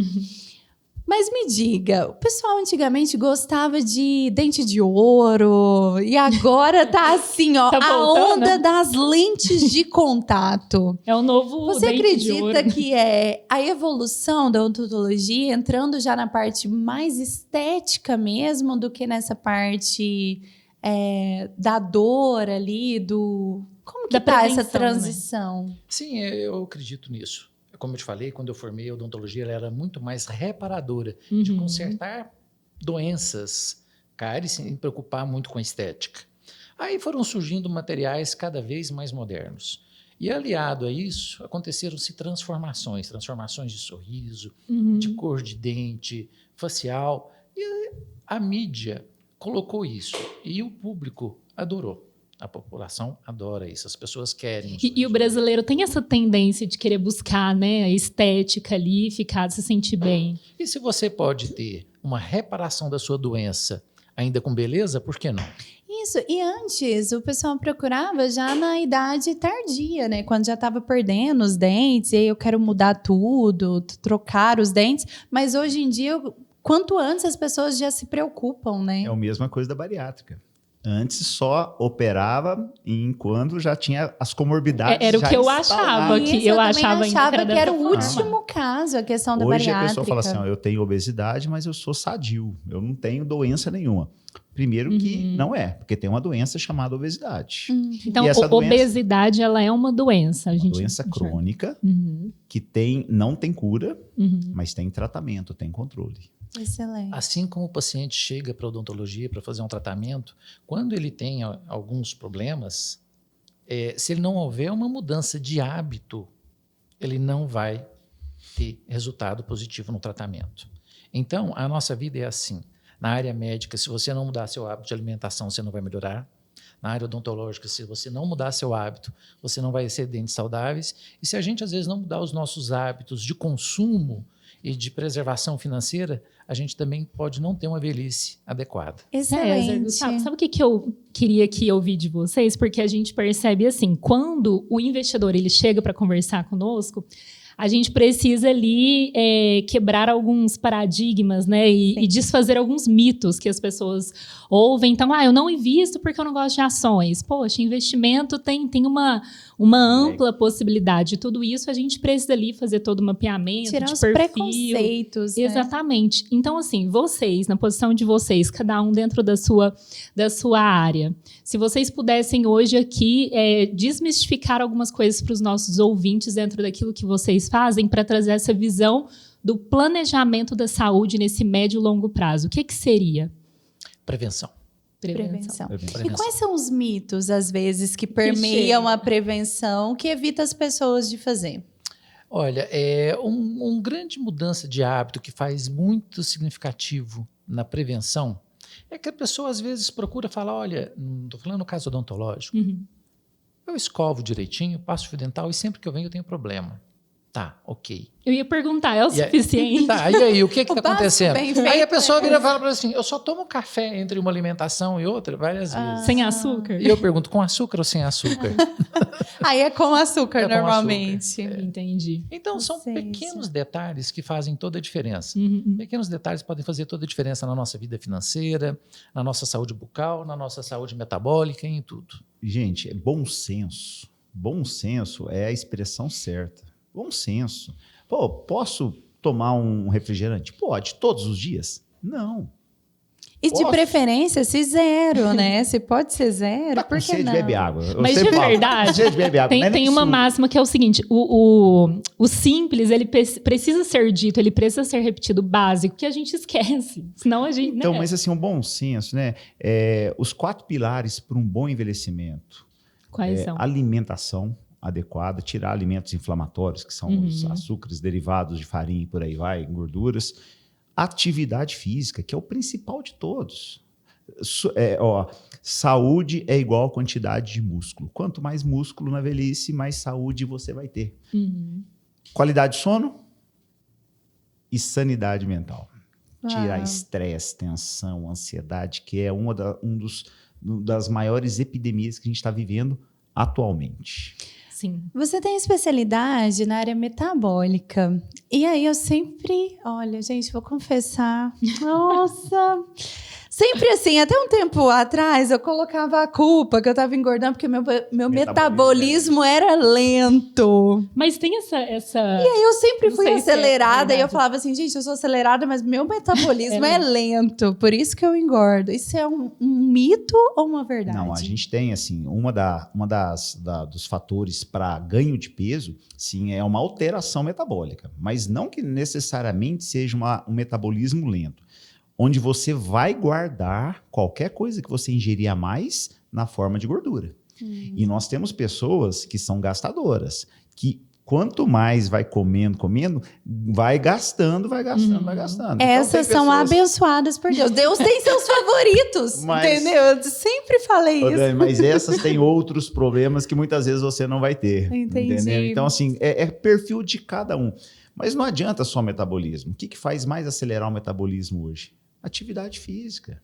Mas me diga, o pessoal antigamente gostava de dente de ouro e agora tá assim, ó, Tá a voltando, onda né? das lentes de contato. É o novo Você dente de ouro. acredita que é a evolução da odontologia entrando já na parte mais estética mesmo do que nessa parte da dor ali, como que Da tá essa prevenção, né? transição? Sim, eu acredito nisso. Como eu te falei, quando eu formei a odontologia, ela era muito mais reparadora, de consertar doenças cáries sem preocupar muito com a estética. Aí foram surgindo materiais cada vez mais modernos. E aliado a isso, aconteceram-se transformações de sorriso, de cor de dente, facial. E a mídia colocou isso e o público adorou. A população adora isso, as pessoas querem. E o brasileiro tem essa tendência de querer buscar, né, a estética ali, se sentir bem. E se você pode ter uma reparação da sua doença ainda com beleza, por que não? Isso, e antes o pessoal procurava já na idade tardia, né? Quando já estava perdendo os dentes, e aí eu quero mudar tudo, trocar os dentes. Mas hoje em dia, quanto antes as pessoas já se preocupam, né? É a mesma coisa da bariátrica. Antes só operava enquanto já tinha as comorbidades. Era o já que eu instaladas. achava, que Isso, eu também achava ainda achava que era dessa o forma. último caso, a questão da Hoje bariátrica. a pessoa fala assim, ó, eu tenho obesidade, mas eu sou sadio. Eu não tenho doença nenhuma. Primeiro que não é, porque tem uma doença chamada obesidade. Então, E essa doença- obesidade, ela é uma doença. A Uma gente doença crônica Uhum, que não tem cura, uhum. mas tem tratamento, tem controle. Excelente. Assim como o paciente chega para a odontologia para fazer um tratamento, quando ele tem alguns problemas, se ele não houver uma mudança de hábito, ele não vai ter resultado positivo no tratamento. Então, a nossa vida é assim. Na área médica, se você não mudar seu hábito de alimentação, você não vai melhorar. Na área odontológica, se você não mudar seu hábito, você não vai ter dentes saudáveis. E se a gente, às vezes, não mudar os nossos hábitos de consumo e de preservação financeira, a gente também pode não ter uma velhice adequada. Excelente. Sabe o que eu queria que ouvir de vocês? Porque a gente percebe assim, quando o investidor ele chega para conversar conosco, a gente precisa ali quebrar alguns paradigmas, né? E desfazer alguns mitos que as pessoas ouvem. Então, eu não invisto porque eu não gosto de ações. Poxa, investimento tem uma ampla possibilidade. Tudo isso a gente precisa ali fazer todo o mapeamento, Tirar de os perfil. preconceitos, né? Exatamente. Então, assim, vocês, na posição de vocês, cada um dentro da sua área, se vocês pudessem hoje aqui desmistificar algumas coisas para os nossos ouvintes dentro daquilo que vocês fazem para trazer essa visão do planejamento da saúde nesse médio e longo prazo, o que seria? Prevenção. Prevenção. Prevenção. E quais são os mitos, às vezes, que permeiam a prevenção, que evita as pessoas de fazer? Olha, uma grande mudança de hábito que faz muito significativo na prevenção é que a pessoa às vezes procura falar, olha, não estou falando no caso odontológico, eu escovo direitinho, passo fio dental e sempre que eu venho eu tenho problema. Tá, ok. Eu ia perguntar, é o suficiente? Tá, e aí, o que está acontecendo? bem feito, Aí a pessoa vira e fala assim, eu só tomo café entre uma alimentação e outra várias vezes. Sem açúcar? E eu pergunto, com açúcar ou sem açúcar? Aí é com açúcar, É com normalmente. Entendi. Então, são Sei, pequenos detalhes que fazem toda a diferença. Uhum. Pequenos detalhes podem fazer toda a diferença na nossa vida financeira, na nossa saúde bucal, na nossa saúde metabólica, em tudo. Gente, é bom senso. Bom senso é a expressão certa. Bom senso. Pô, posso tomar um refrigerante? Pode. Todos os dias? Não. E de Posso? preferência, se zero, né? Se pode ser zero, Tá com por que sede, não? bebe água. Eu Mas de sempre falo, verdade, sede, bebe água. Não é tem nem uma suco. máxima que é o seguinte, o simples, ele precisa ser dito, ele precisa ser repetido, o básico, que a gente esquece. Senão a gente... Então, né? mas assim, um bom senso, né? Os 4 pilares para um bom envelhecimento. Quais são? Alimentação adequada, tirar alimentos inflamatórios, que são os açúcares derivados de farinha e por aí vai, gorduras. Atividade física, que é o principal de todos. Saúde é igual a quantidade de músculo. Quanto mais músculo na velhice, mais saúde você vai ter. Qualidade de sono e sanidade mental. Tirar estresse, tensão, ansiedade, que é das maiores epidemias que a gente está vivendo atualmente. Sim. Você tem especialidade na área metabólica. E aí eu sempre... Olha, gente, vou confessar. Nossa... Sempre assim, até um tempo atrás, eu colocava a culpa que eu estava engordando porque meu metabolismo era lento. Mas tem essa... E aí eu sempre Não fui sei se é acelerada e eu verdade. falava assim, gente, eu sou acelerada, mas meu metabolismo é lento, por isso que eu engordo. Isso é um mito ou uma verdade? Não, a gente tem, assim, dos fatores para ganho de peso, sim, é uma alteração metabólica, mas não que necessariamente seja um metabolismo lento, onde você vai guardar qualquer coisa que você ingerir a mais na forma de gordura. E nós temos pessoas que são gastadoras, que quanto mais vai comendo, vai gastando. Essas são abençoadas por Deus. Deus tem seus favoritos, entendeu? Eu sempre falei isso. Dani, mas essas têm outros problemas que muitas vezes você não vai ter. Entendi. Entendeu? Então, assim, é perfil de cada um. Mas não adianta só metabolismo. O que faz mais acelerar o metabolismo hoje? Atividade física.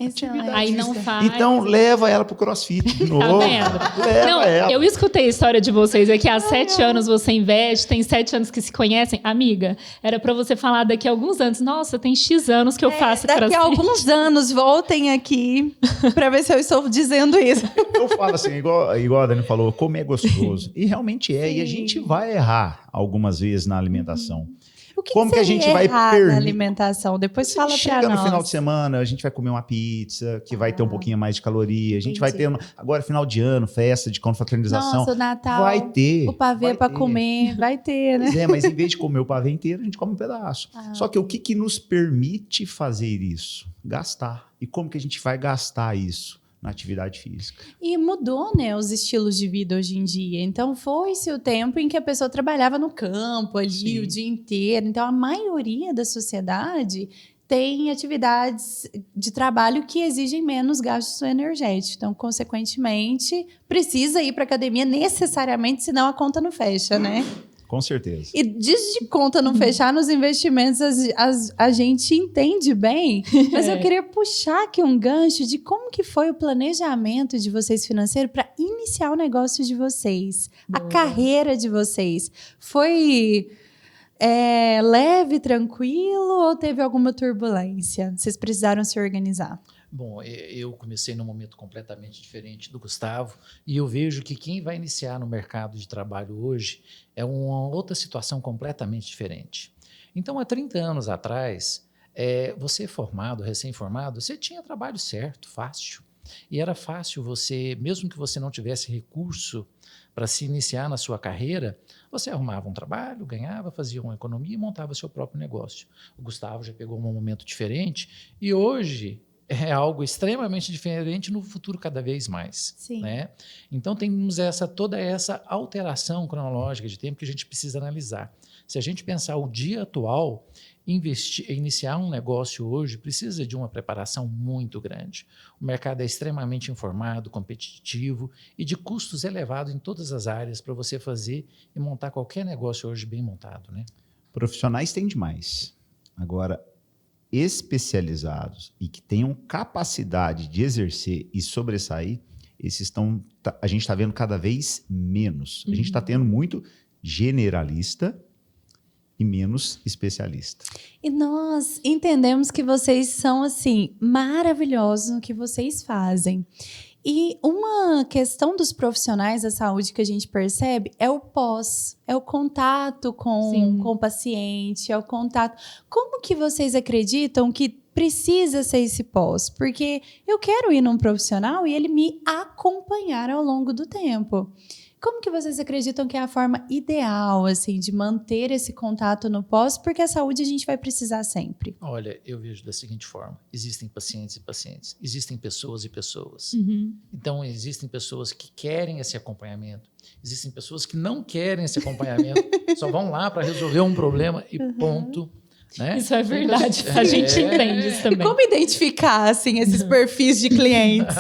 Excelente. Aí não faz. Então, leva ela pro CrossFit de novo. Tá vendo? Leva Não, ela. eu escutei a história de vocês aqui. Há 7 anos você investe, tem 7 anos que se conhecem. Amiga, era pra você falar daqui a alguns anos. Nossa, tem X anos que eu faço Daqui CrossFit. a alguns anos, voltem aqui pra ver se eu estou dizendo isso. Eu falo assim, igual a Dani falou, comer é gostoso. E realmente é. Sim. E a gente vai errar algumas vezes na alimentação. O que Como que a seria gente vai errar permi- na alimentação? Depois Você fala pra chega no nós. final de semana, a gente vai comer uma pizza, que vai ter um pouquinho mais de caloria. A gente vai ter, agora, final de ano, festa de confraternização. Nossa, o Natal, vai ter. o pavê vai pra ter. comer, vai ter, né? Pois é, mas em vez de comer o pavê inteiro, a gente come um pedaço. Só que o que nos permite fazer isso? Gastar. E como que a gente vai gastar isso? Na atividade física. E mudou, né, os estilos de vida hoje em dia. Então, foi-se o tempo em que a pessoa trabalhava no campo ali Sim. o dia inteiro. Então, a maioria da sociedade tem atividades de trabalho que exigem menos gastos energéticos. Então, consequentemente, precisa ir para academia necessariamente, senão a conta não fecha, né? Com certeza. E diz de conta não fechar nos investimentos, a gente entende bem, mas eu queria puxar aqui um gancho de como que foi o planejamento de vocês financeiro para iniciar o negócio de vocês, a carreira de vocês. Foi leve, tranquilo ou teve alguma turbulência? Vocês precisaram se organizar? Bom, eu comecei num momento completamente diferente do Gustavo e eu vejo que quem vai iniciar no mercado de trabalho hoje é uma outra situação completamente diferente. Então, há 30 anos atrás, você formado, recém-formado, você tinha trabalho certo, fácil. E era fácil você, mesmo que você não tivesse recurso para se iniciar na sua carreira, você arrumava um trabalho, ganhava, fazia uma economia e montava seu próprio negócio. O Gustavo já pegou um momento diferente e hoje é algo extremamente diferente no futuro cada vez mais. Sim. Né? Então, temos toda essa alteração cronológica de tempo que a gente precisa analisar. Se a gente pensar o dia atual, iniciar um negócio hoje precisa de uma preparação muito grande. O mercado é extremamente informado, competitivo e de custos elevados em todas as áreas para você fazer e montar qualquer negócio hoje bem montado. Né? Profissionais tem demais. Agora, especializados e que tenham capacidade de exercer e sobressair, a gente está vendo cada vez menos. A gente está tendo muito generalista e menos especialista. E nós entendemos que vocês são, assim, maravilhosos no que vocês fazem. E uma questão dos profissionais da saúde que a gente percebe é o pós, é o contato com o paciente, é o contato. Como que vocês acreditam que precisa ser esse pós? Porque eu quero ir num profissional e ele me acompanhar ao longo do tempo. Como que vocês acreditam que é a forma ideal, assim, de manter esse contato no pós? Porque a saúde a gente vai precisar sempre. Olha, eu vejo da seguinte forma. Existem pacientes e pacientes. Existem pessoas e pessoas. Então, existem pessoas que querem esse acompanhamento. Existem pessoas que não querem esse acompanhamento. Só vão lá para resolver um problema e ponto. Né? Isso é verdade. A gente entende isso E também. como identificar, assim, esses perfis de clientes?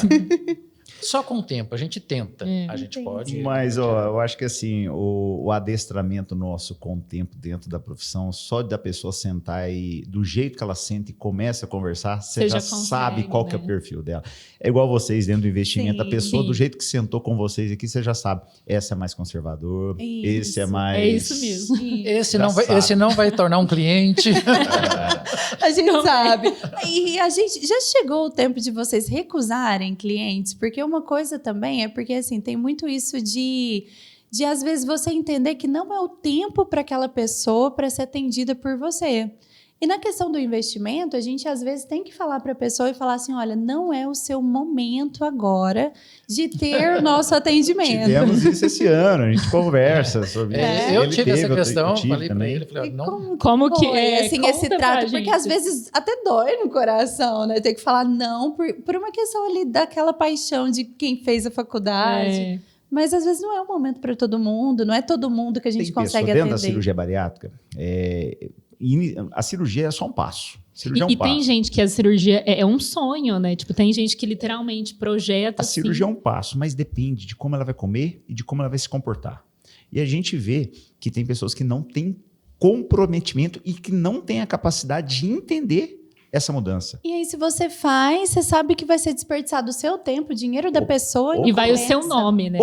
Só com o tempo, a gente tenta. A gente Entendi. pode... Mas eu acho que assim, o adestramento nosso com o tempo dentro da profissão, só da pessoa sentar e do jeito que ela senta e começa a conversar, você já consegue, sabe qual que é o né? perfil dela. É igual vocês dentro do investimento, Sim, a pessoa sim. do jeito que sentou com vocês aqui, você já sabe, essa é mais conservador, esse é Isso. mais... É isso mesmo. Esse Já sabe. esse não vai tornar um cliente. A gente sabe. E a gente já chegou o tempo de vocês recusarem clientes, porque uma coisa também é porque assim, tem muito isso de às vezes você entender que não é o tempo para aquela pessoa para ser atendida por você. E na questão do investimento, a gente às vezes tem que falar para a pessoa e falar assim, olha, não é o seu momento agora de ter o nosso atendimento. Tivemos isso esse ano, a gente conversa sobre isso. Eu Ele tive teve, essa questão, eu tive falei para também. ele, falei, E não, Como que foi, é? assim, Conta esse pra trato? Porque gente. às vezes até dói no coração, né? Ter que falar não por uma questão ali daquela paixão de quem fez a faculdade. É. Mas às vezes não é um momento para todo mundo, não é todo mundo que a gente Tem consegue pessoa dentro da atender. cirurgia bariátrica, a cirurgia é só um passo. Cirurgia é um E passo. tem gente que a cirurgia é um sonho, né? Tipo, tem gente que literalmente projeta. A cirurgia é um passo, mas depende de como ela vai comer e de como ela vai se comportar. E a gente vê que tem pessoas que não têm comprometimento e que não têm a capacidade de entender essa mudança. E aí, se você faz, você sabe que vai ser desperdiçado o seu tempo, o dinheiro da pessoa. E vai o seu nome, né?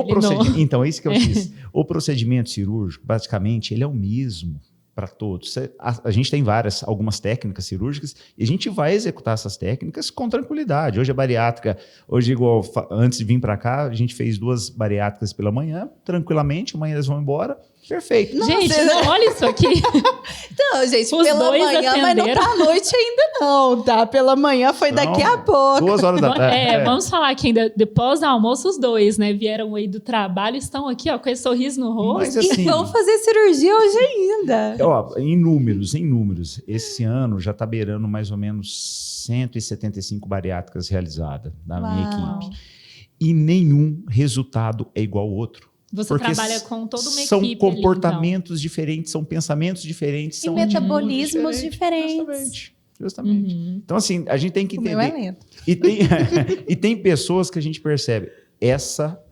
Então, é isso que eu disse. O procedimento cirúrgico, basicamente, ele é o mesmo para todos. A gente tem algumas técnicas cirúrgicas e a gente vai executar essas técnicas com tranquilidade. Hoje a bariátrica, igual antes de vir para cá, a gente fez 2 bariátricas pela manhã, tranquilamente, amanhã eles vão embora. Perfeito. Gente, olha isso aqui. Não, gente, Os pela dois manhã, mas não tá à noite ainda não, tá? Pela manhã foi daqui a pouco. 2 horas da tarde. Vamos falar que ainda depois do almoço os dois, né, vieram aí do trabalho, estão aqui, ó, com esse sorriso no rosto. Mas, assim, e vão fazer cirurgia hoje ainda. Ó, em números, esse ano já tá beirando mais ou menos 175 bariátricas realizadas da minha equipe. E nenhum resultado é igual ao outro. Você trabalha com toda uma equipe. São comportamentos diferentes, são pensamentos diferentes. E metabolismos diferentes. Justamente. Então, assim, a gente tem que entender. O meu é lento. E tem pessoas que a gente percebe,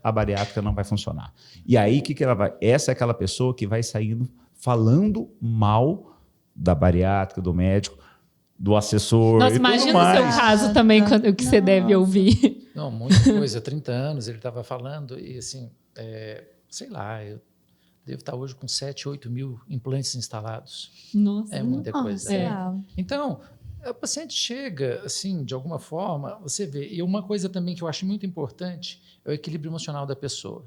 a bariátrica não vai funcionar. E aí, o que ela vai? Essa é aquela pessoa que vai saindo falando mal da bariátrica, do médico, do assessor. Nossa, imagina o seu caso também, o que você deve ouvir. Não, muita coisa. 30 anos ele estava falando e, assim, sei lá, eu devo estar hoje com 7, 8 mil implantes instalados. Nossa. É muita coisa. Nossa. Então, o paciente chega, assim, de alguma forma, você vê. E uma coisa também que eu acho muito importante é o equilíbrio emocional da pessoa.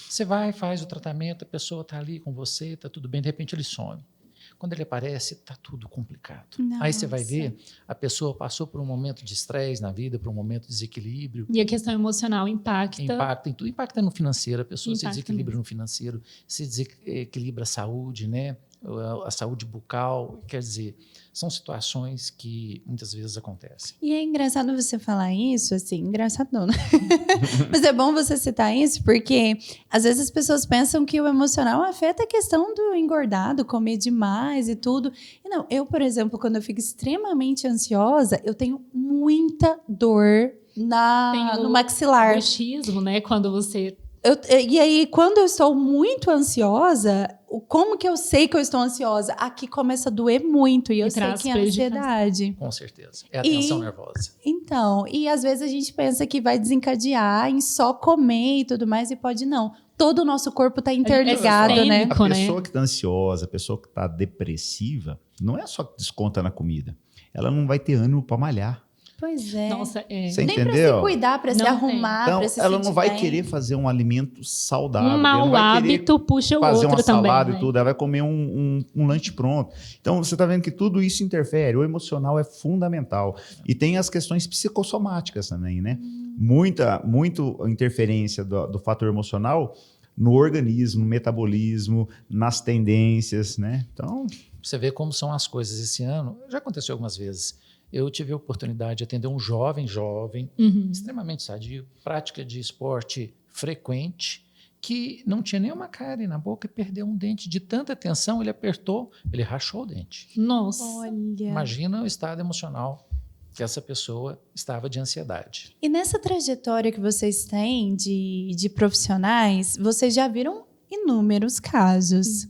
Você vai, faz o tratamento, a pessoa está ali com você, está tudo bem, de repente ele some. Quando ele aparece, está tudo complicado. Nossa. Aí você vai ver, a pessoa passou por um momento de estresse na vida, por um momento de desequilíbrio. E a questão emocional impacta. Impacta em tudo. Impacta no financeiro, a pessoa se desequilibra mesmo. no financeiro, se desequilibra a saúde, né? A saúde bucal. Quer dizer, são situações que muitas vezes acontecem. E é engraçado você falar isso, assim, engraçado não, né? Mas é bom você citar isso, porque às vezes as pessoas pensam que o emocional afeta a questão do engordado, comer demais e tudo. E não, eu, por exemplo, quando eu fico extremamente ansiosa, eu tenho muita dor no maxilar. Bruxismo, né? Quando você... E aí, quando eu estou muito ansiosa, como que eu sei que eu estou ansiosa? Aqui começa a doer muito e eu sei que é ansiedade. Com certeza. É a tensão nervosa. Então, e às vezes a gente pensa que vai desencadear em só comer e tudo mais, e pode não. Todo o nosso corpo está interligado, né? A pessoa que está ansiosa, a pessoa que está depressiva, não é só que desconta na comida. Ela não vai ter ânimo para malhar. Pois é. Nossa, Você nem entendeu? para se cuidar, para se arrumar, então, para se ela sentir não vai bem. querer fazer um alimento saudável. Um mau hábito puxa o outro também. Fazer uma salada né? e tudo, ela vai comer um lanche pronto. Então, você está vendo que tudo isso interfere. O emocional é fundamental. E tem as questões psicossomáticas também, né? Muita interferência do fator emocional no organismo, no metabolismo, nas tendências, né? Então... Você vê como são as coisas esse ano. Já aconteceu algumas vezes. Eu tive a oportunidade de atender um jovem, extremamente sadio, prática de esporte frequente, que não tinha nenhuma cárie na boca e perdeu um dente. De tanta tensão, ele apertou, ele rachou o dente. Nossa. Olha. Imagina o estado emocional que essa pessoa estava de ansiedade. E nessa trajetória que vocês têm de profissionais, vocês já viram inúmeros casos.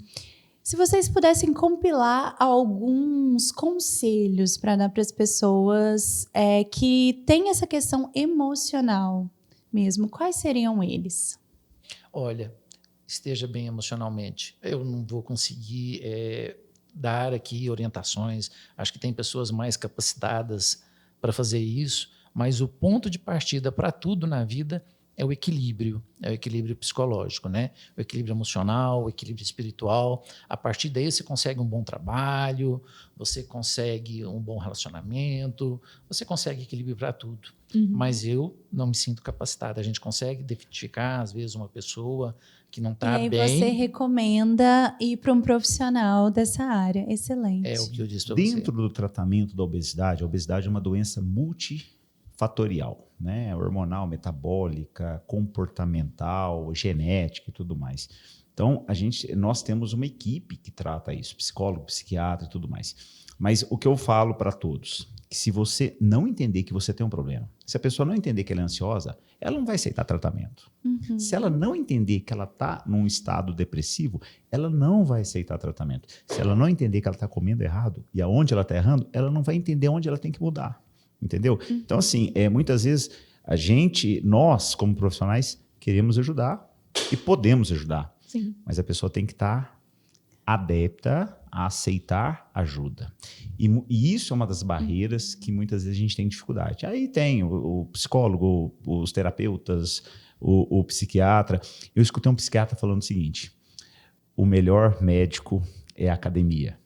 Se vocês pudessem compilar alguns conselhos para dar para as pessoas que têm essa questão emocional mesmo, quais seriam eles? Olha, esteja bem emocionalmente. Eu não vou conseguir dar aqui orientações. Acho que tem pessoas mais capacitadas para fazer isso, mas o ponto de partida para tudo na vida é o equilíbrio psicológico, né? O equilíbrio emocional, o equilíbrio espiritual. A partir daí você consegue um bom trabalho, você consegue um bom relacionamento, você consegue equilíbrio para tudo. Mas eu não me sinto capacitada. A gente consegue identificar, às vezes, uma pessoa que não está bem. E aí você recomenda ir para um profissional dessa área. Excelente. É o que eu disse para você. Dentro do tratamento da obesidade, a obesidade é uma doença multifatorial, né? Hormonal, metabólica, comportamental, genética e tudo mais. Então, nós temos uma equipe que trata isso, psicólogo, psiquiatra e tudo mais. Mas o que eu falo para todos, que se você não entender que você tem um problema, se a pessoa não entender que ela é ansiosa, ela não vai aceitar tratamento. Se ela não entender que ela está num estado depressivo, ela não vai aceitar tratamento. Se ela não entender que ela está comendo errado e aonde ela está errando, ela não vai entender onde ela tem que mudar. Entendeu? Então, assim, muitas vezes nós, como profissionais, queremos ajudar e podemos ajudar. Sim. Mas a pessoa tem que estar adepta a aceitar ajuda. E isso é uma das barreiras que muitas vezes a gente tem dificuldade. Aí tem o psicólogo, os terapeutas, o psiquiatra. Eu escutei um psiquiatra falando o seguinte: o melhor médico é a academia.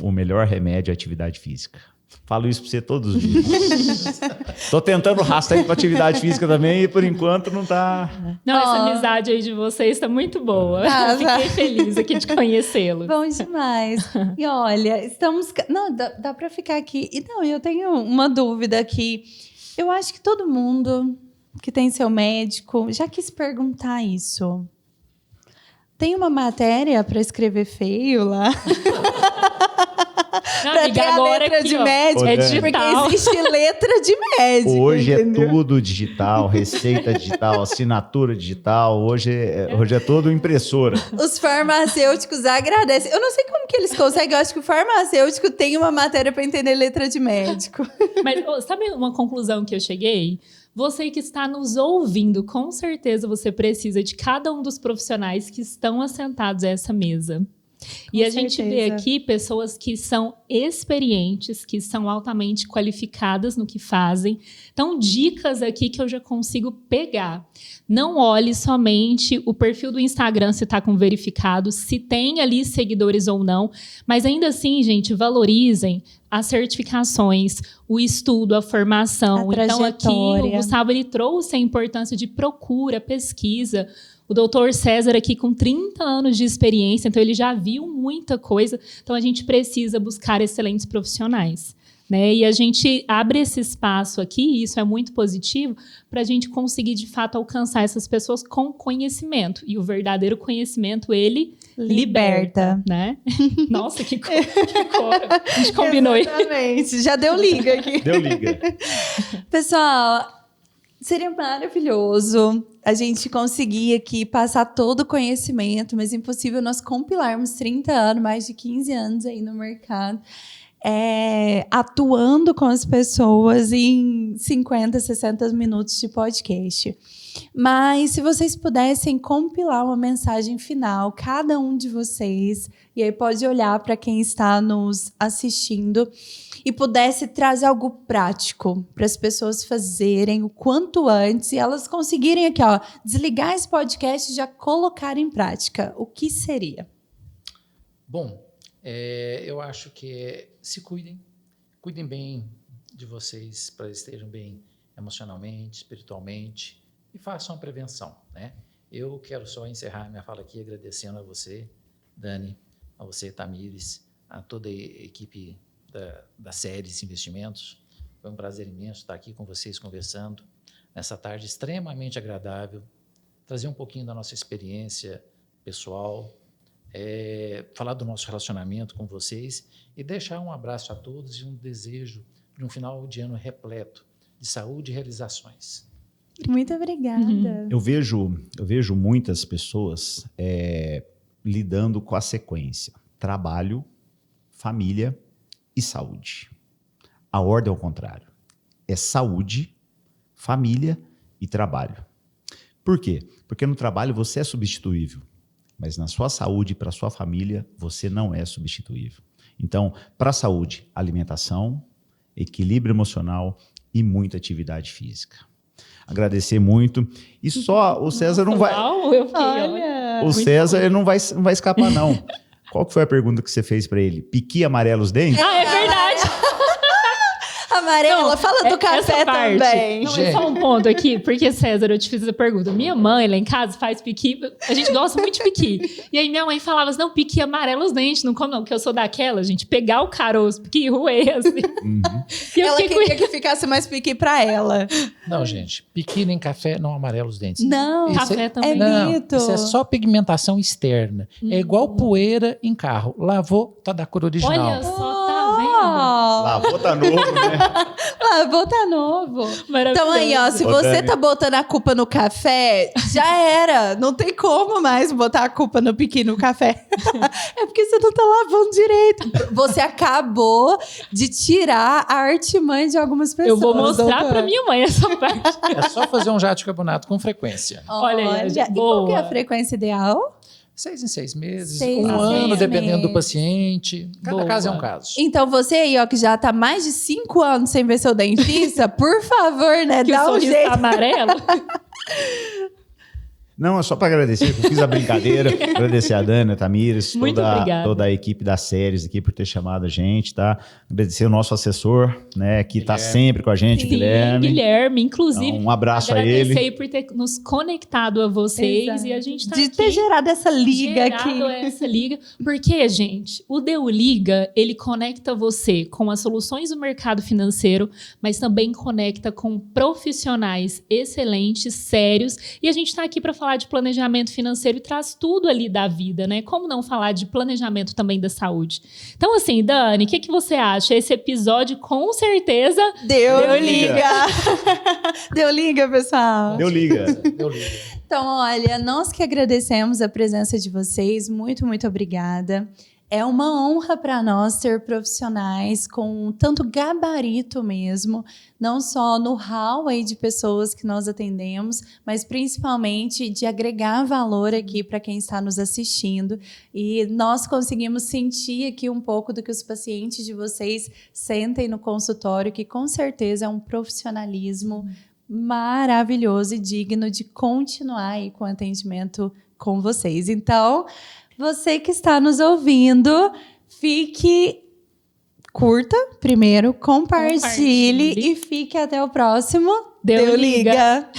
O melhor remédio é a atividade física. Falo isso para você todos os dias. Tô tentando rastrear para atividade física também e por enquanto não tá. Não, essa amizade aí de vocês está muito boa. Fiquei feliz aqui de conhecê-lo. Bom demais. E olha, estamos... Não, dá para ficar aqui. E não, eu tenho uma dúvida aqui. Eu acho que todo mundo que tem seu médico já quis perguntar isso. Tem uma matéria para escrever feio lá? Não, Pra amiga, ter a agora letra aqui, de ó, médico. é Porque digital. existe letra de médico. Hoje entendeu? é tudo digital, receita digital, assinatura digital. Hoje é tudo impressora. Os farmacêuticos agradecem. Eu não sei como que eles conseguem. Eu acho que o farmacêutico tem uma matéria para entender letra de médico. Mas sabe uma conclusão que eu cheguei? Você que está nos ouvindo, com certeza você precisa de cada um dos profissionais que estão assentados a essa mesa. E a gente vê aqui pessoas que são experientes, que são altamente qualificadas no que fazem. Então, dicas aqui que eu já consigo pegar. Não olhe somente o perfil do Instagram, se está com verificado, se tem ali seguidores ou não. Mas ainda assim, gente, valorizem as certificações, o estudo, a formação. Então, aqui o Gustavo ele trouxe a importância de procura, pesquisa. O doutor César aqui com 30 anos de experiência, então ele já viu muita coisa. Então, a gente precisa buscar excelentes profissionais, né? E a gente abre esse espaço aqui, e isso é muito positivo, para a gente conseguir, de fato, alcançar essas pessoas com conhecimento. E o verdadeiro conhecimento, ele liberta, né? Nossa, que cor! A gente combinou. Exatamente. Já deu liga aqui. Deu liga. Pessoal, seria maravilhoso a gente conseguir aqui passar todo o conhecimento, mas impossível nós compilarmos 30 anos, mais de 15 anos aí no mercado, atuando com as pessoas em 50, 60 minutos de podcast. Mas se vocês pudessem compilar uma mensagem final, cada um de vocês, e aí pode olhar para quem está nos assistindo, e pudesse trazer algo prático para as pessoas fazerem o quanto antes e elas conseguirem aqui, ó, desligar esse podcast e já colocar em prática. O que seria? Bom, eu acho que se cuidem bem de vocês para eles estejam bem emocionalmente, espiritualmente e façam a prevenção, né? Eu quero só encerrar minha fala aqui agradecendo a você, Dani, a você, Tamires, a toda a equipe da Ceres Investimentos. Foi um prazer imenso estar aqui com vocês conversando nessa tarde extremamente agradável, trazer um pouquinho da nossa experiência pessoal, falar do nosso relacionamento com vocês e deixar um abraço a todos e um desejo de um final de ano repleto de saúde e realizações. Muito obrigada. Eu vejo muitas pessoas lidando com a sequência: trabalho, família e saúde. A ordem é ao contrário. É saúde, família e trabalho. Por quê? Porque no trabalho você é substituível, mas na sua saúde e para a sua família você não é substituível. Então, para a saúde, alimentação, equilíbrio emocional e muita atividade física. Agradecer muito. E só o César não vai... Eu fiquei, o César ele não vai escapar, não. Qual que foi a pergunta que você fez para ele? Piqui amarela os dentes? Ah, é verdade. Amarela, Não, fala do café parte, também. Não, é só um ponto aqui, porque, César, eu te fiz essa pergunta. Minha mãe, lá em casa, faz piqui. A gente gosta muito de piqui. E aí minha mãe falava assim, não, piqui amarelo os dentes. Não como não, porque eu sou daquela, gente, pegar o caroço, piqui, roer, assim. Uhum. E eu Ela fiquei queria que ficasse mais piqui pra ela. Não, gente, piqui nem café não amarela os dentes. Não, Isso café também. Não, mito. isso é só pigmentação externa. É igual poeira em carro. Lavou, tá da cor original. Olha só, tá Lavou, tá novo, né? Lavou, tá novo. Então aí, ó, se Ô, você Dani. tá botando a culpa no café, já era. Não tem como mais botar a culpa no piqui no café. É porque você não tá lavando direito. Você acabou de tirar a artimanha de algumas pessoas. Eu vou mostrar doutor. pra minha mãe essa parte. É só fazer um jato de carbonato com frequência. Olha aí, E qual que é a boa. frequência ideal? 6 em 6 meses, 6 um em ano, 6 dependendo do meses. paciente. Cada Boa. caso é um caso. Então, você aí, ó, que já tá mais de 5 anos sem ver seu dentista, por favor, né, Que o dá um sorriso jeito. tá amarelo. Não, é só para agradecer, eu fiz a brincadeira, agradecer a Dani, a Tamires, Muito obrigada. toda a equipe das séries aqui por ter chamado a gente, tá? Agradecer o nosso assessor, né, que tá Guilherme. sempre com a gente, Sim, o Guilherme. Guilherme, inclusive. Então, um abraço a agradecer ele. aí por ter nos conectado a vocês. Exato. E a gente tá De aqui. ter gerado essa liga aqui. Gerado essa liga. Porque, gente, o Deu Liga, ele conecta você com as soluções do mercado financeiro, mas também conecta com profissionais excelentes, sérios. E a gente tá aqui para falar de planejamento financeiro e traz tudo ali da vida, né? Como não falar de planejamento também da saúde? Então, assim, Dani, o que você acha? Esse episódio, com certeza, Deu Deu liga. liga. Deu liga, pessoal. Deu liga. Eu ligo. Então, olha, nós que agradecemos a presença de vocês. Muito, muito obrigada. É uma honra para nós ter profissionais com tanto gabarito mesmo, não só no hall aí de pessoas que nós atendemos, mas principalmente de agregar valor aqui para quem está nos assistindo. E nós conseguimos sentir aqui um pouco do que os pacientes de vocês sentem no consultório, que com certeza é um profissionalismo maravilhoso e digno de continuar aí com o atendimento com vocês. Então, você que está nos ouvindo, curta primeiro, compartilhe e fique até o próximo Deu liga.